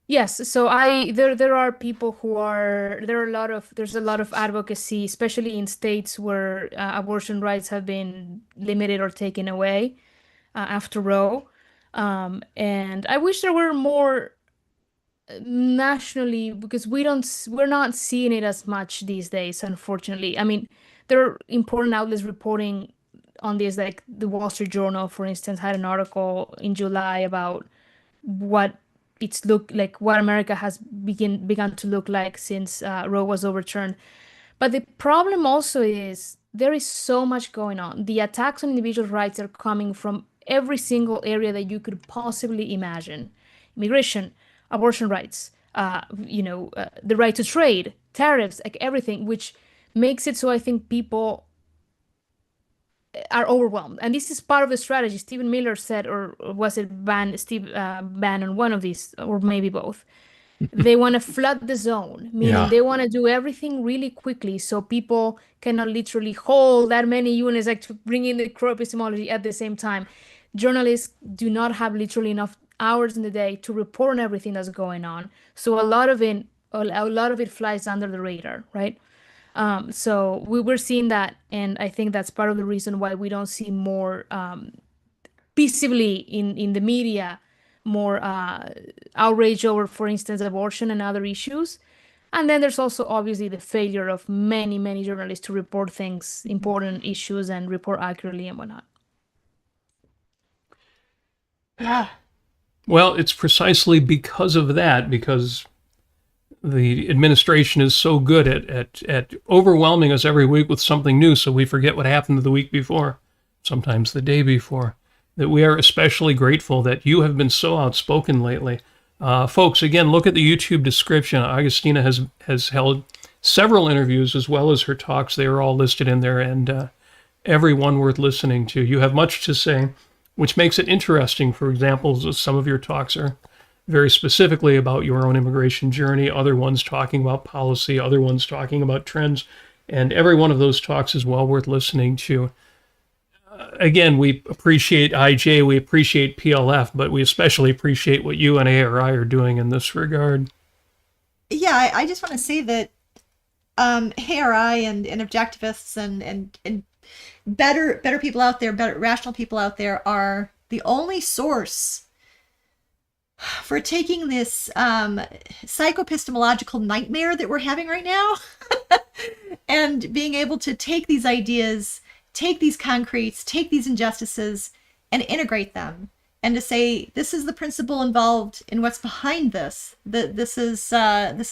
Yes, so there are people there's a lot of advocacy, especially in states where abortion rights have been limited or taken away after Roe. And I wish there were more nationally, because we're not seeing it as much these days, unfortunately. I mean, there are important outlets reporting on this, like the Wall Street Journal, for instance, had an article in July about what America has begun to look like since Roe was overturned. But the problem also is there is so much going on. The attacks on individual rights are coming from every single area that you could possibly imagine: immigration, abortion rights, the right to trade, tariffs, like everything, which makes it so I think people are overwhelmed. And this is part of the strategy. Stephen Miller said, or was it Steve Bannon, one of these, or maybe both. They want to flood the zone, meaning they want to do everything really quickly so people cannot literally hold that many units, like to bring in the core epistemology at the same time. Journalists do not have literally enough hours in the day to report on everything that's going on. So a lot of it flies under the radar, right? So we're seeing that, and I think that's part of the reason why we don't see more peaceably in the media, more outrage over, for instance, abortion and other issues. And then there's also obviously the failure of many, many journalists to report things, important issues, and report accurately and whatnot. Well, it's precisely because of that, because the administration is so good at overwhelming us every week with something new, so we forget what happened the week before, sometimes the day before, that we are especially grateful that you have been so outspoken lately. Folks, again, look at the YouTube description. Agustina has held several interviews as well as her talks. They are all listed in there, and every one worth listening to. You have much to say, which makes it interesting. For example, some of your talks are very specifically about your own immigration journey, other ones talking about policy, other ones talking about trends, and every one of those talks is well worth listening to. Again, we appreciate IJ, we appreciate PLF, but we especially appreciate what you and ARI are doing in this regard. Yeah, I just want to say that ARI and objectivists and better people out there, better rational people out there are the only source for taking this psychoepistemological nightmare that we're having right now and being able to take these ideas, take these concretes, take these injustices and integrate them, and to say this is the principle involved in what's behind this. This is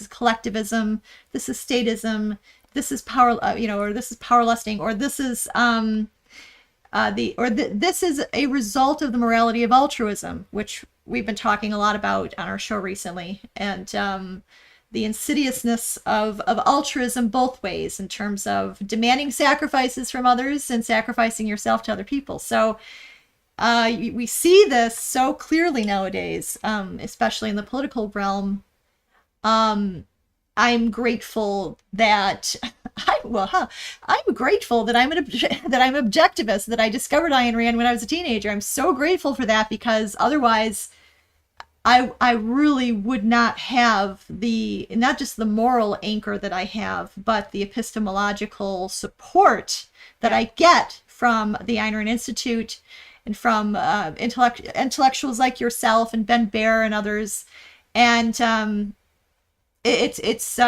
collectivism, this is statism, this is power, or this is power lusting, or this is this is a result of the morality of altruism, which we've been talking a lot about on our show recently, and the insidiousness of altruism both ways, in terms of demanding sacrifices from others and sacrificing yourself to other people. So we see this so clearly nowadays, especially in the political realm. I'm grateful that I'm grateful that I'm an objectivist, that I discovered Ayn Rand when I was a teenager. I'm so grateful for that, because otherwise I really would not have not just the moral anchor that I have, but the epistemological support that I get from the Ayn Rand Institute and from intellectuals like yourself and Ben Baer and others. And it's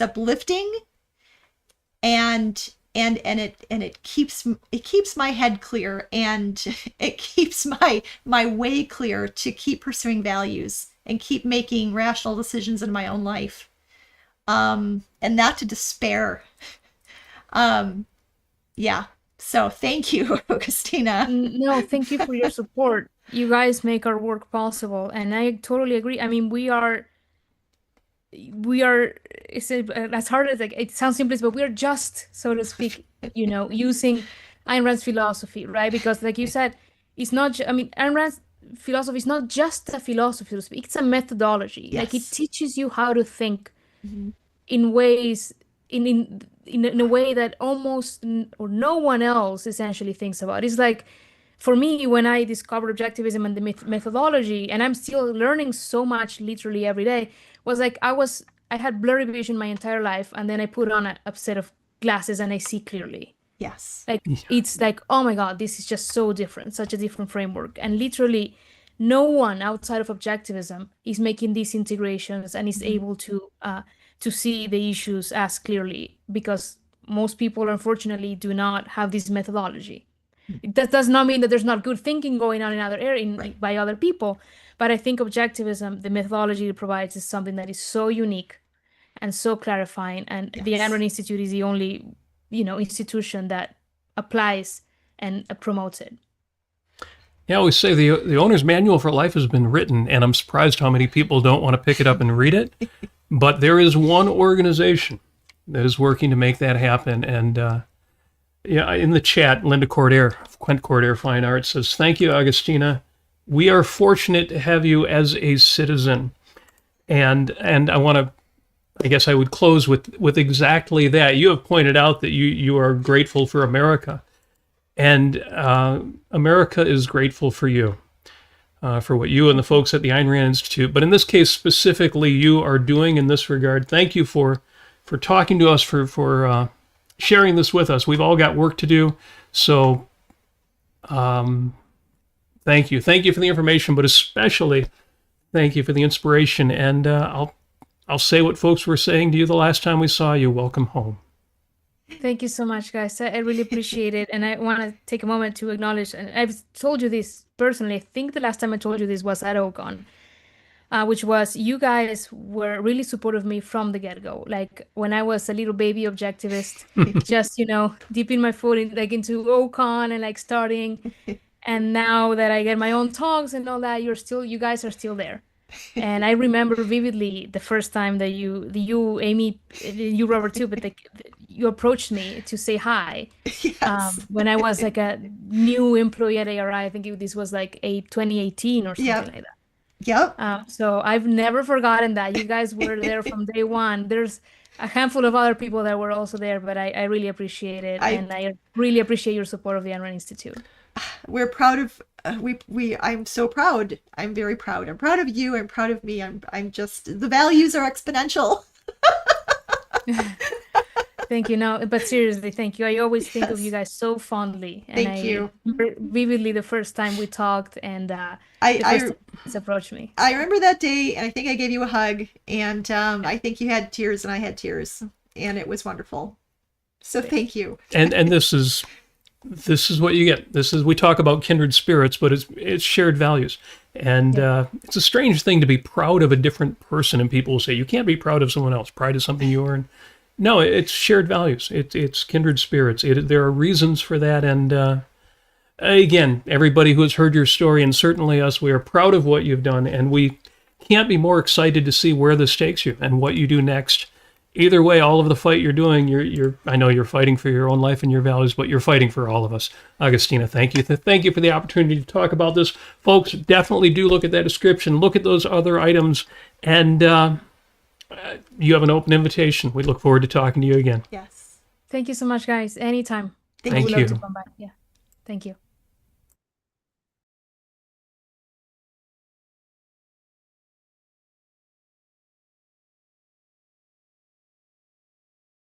uplifting, and it keeps my head clear, and it keeps my way clear to keep pursuing values and keep making rational decisions in my own life, and not to despair. Yeah. So thank you, Agustina. No, thank you for your support. You guys make our work possible, and I totally agree. I mean, we are, as hard as it sounds simplest, but we're just, so to speak, using Ayn Rand's philosophy, right? Because like you said, it's not, Ayn Rand's philosophy is not just a philosophy, so to speak, it's a methodology. Yes. Like, it teaches you how to think in ways, in a way that almost or no one else essentially thinks about. It's like, for me, when I discovered objectivism and the methodology, and I'm still learning so much literally every day, was like I had blurry vision my entire life, and then I put on a set of glasses and I see clearly. Yes. Like, it's like, oh my God, this is just so different, such a different framework. And literally no one outside of objectivism is making these integrations and is able to see the issues as clearly, because most people, unfortunately, do not have this methodology. That does not mean that there's not good thinking going on in other areas by other people, but I think objectivism, the methodology it provides, is something that is so unique and so clarifying. And the Ayn Rand Institute is the only, institution that applies and promotes it. Yeah, I always say the owner's manual for life has been written, and I'm surprised how many people don't want to pick it up and read it. But there is one organization that is working to make that happen. And in the chat, Linda Cordair, Quent Cordair Fine Arts, says, "Thank you, Agustina. We are fortunate to have you as a citizen." And I guess I would close with exactly that. You have pointed out that you are grateful for America, and America is grateful for you, for what you and the folks at the Ayn Rand Institute, but in this case specifically, you are doing in this regard. Thank you for talking to us, for sharing this with us. We've all got work to do, so thank you. Thank you for the information, but especially thank you for the inspiration. And I'll say what folks were saying to you the last time we saw you. Welcome home. Thank you so much, guys. I really appreciate it. And I want to take a moment to acknowledge, and I've told you this personally, I think the last time I told you this was at OCON, which was, you guys were really supportive of me from the get-go. Like, when I was a little baby objectivist, just, dipping my foot into OCON and starting. And now that I get my own talks and all that, you guys are still there. And I remember vividly the first time that you, Amy, you, Robert, too, but you approached me to say hi. Yes. When I was like a new employee at ARI. I think this was like 2018 or something like that. Yep. So I've never forgotten that. You guys were there from day one. There's a handful of other people that were also there, but I really appreciate it. And I really appreciate your support of the Ayn Rand Institute. We're proud of I'm so proud. I'm very proud. I'm proud of you. I'm proud of me. I'm just, the values are exponential. Thank you. No, but seriously, thank you. I always think of you guys so fondly. And Thank you. remember vividly the first time we talked, and I approached me. I remember that day, and I think I gave you a hug, and I think you had tears and I had tears, and it was wonderful. So thank you. And this is what you get. We talk about kindred spirits, but it's shared values. And it's a strange thing to be proud of a different person, and people will say, you can't be proud of someone else. Pride is something you earn. No, it's shared values. It's kindred spirits. There are reasons for that. And again, everybody who has heard your story, and certainly us, we are proud of what you've done. And we can't be more excited to see where this takes you and what you do next. Either way, all of the fight you're doing, I know you're fighting for your own life and your values, but you're fighting for all of us. Agustina, thank you. Thank you for the opportunity to talk about this. Folks, definitely do look at that description. Look at those other items. And you have an open invitation. We look forward to talking to you again. Yes. Thank you so much, guys. Anytime. Thank I would you. love to come back. Yeah. Thank you.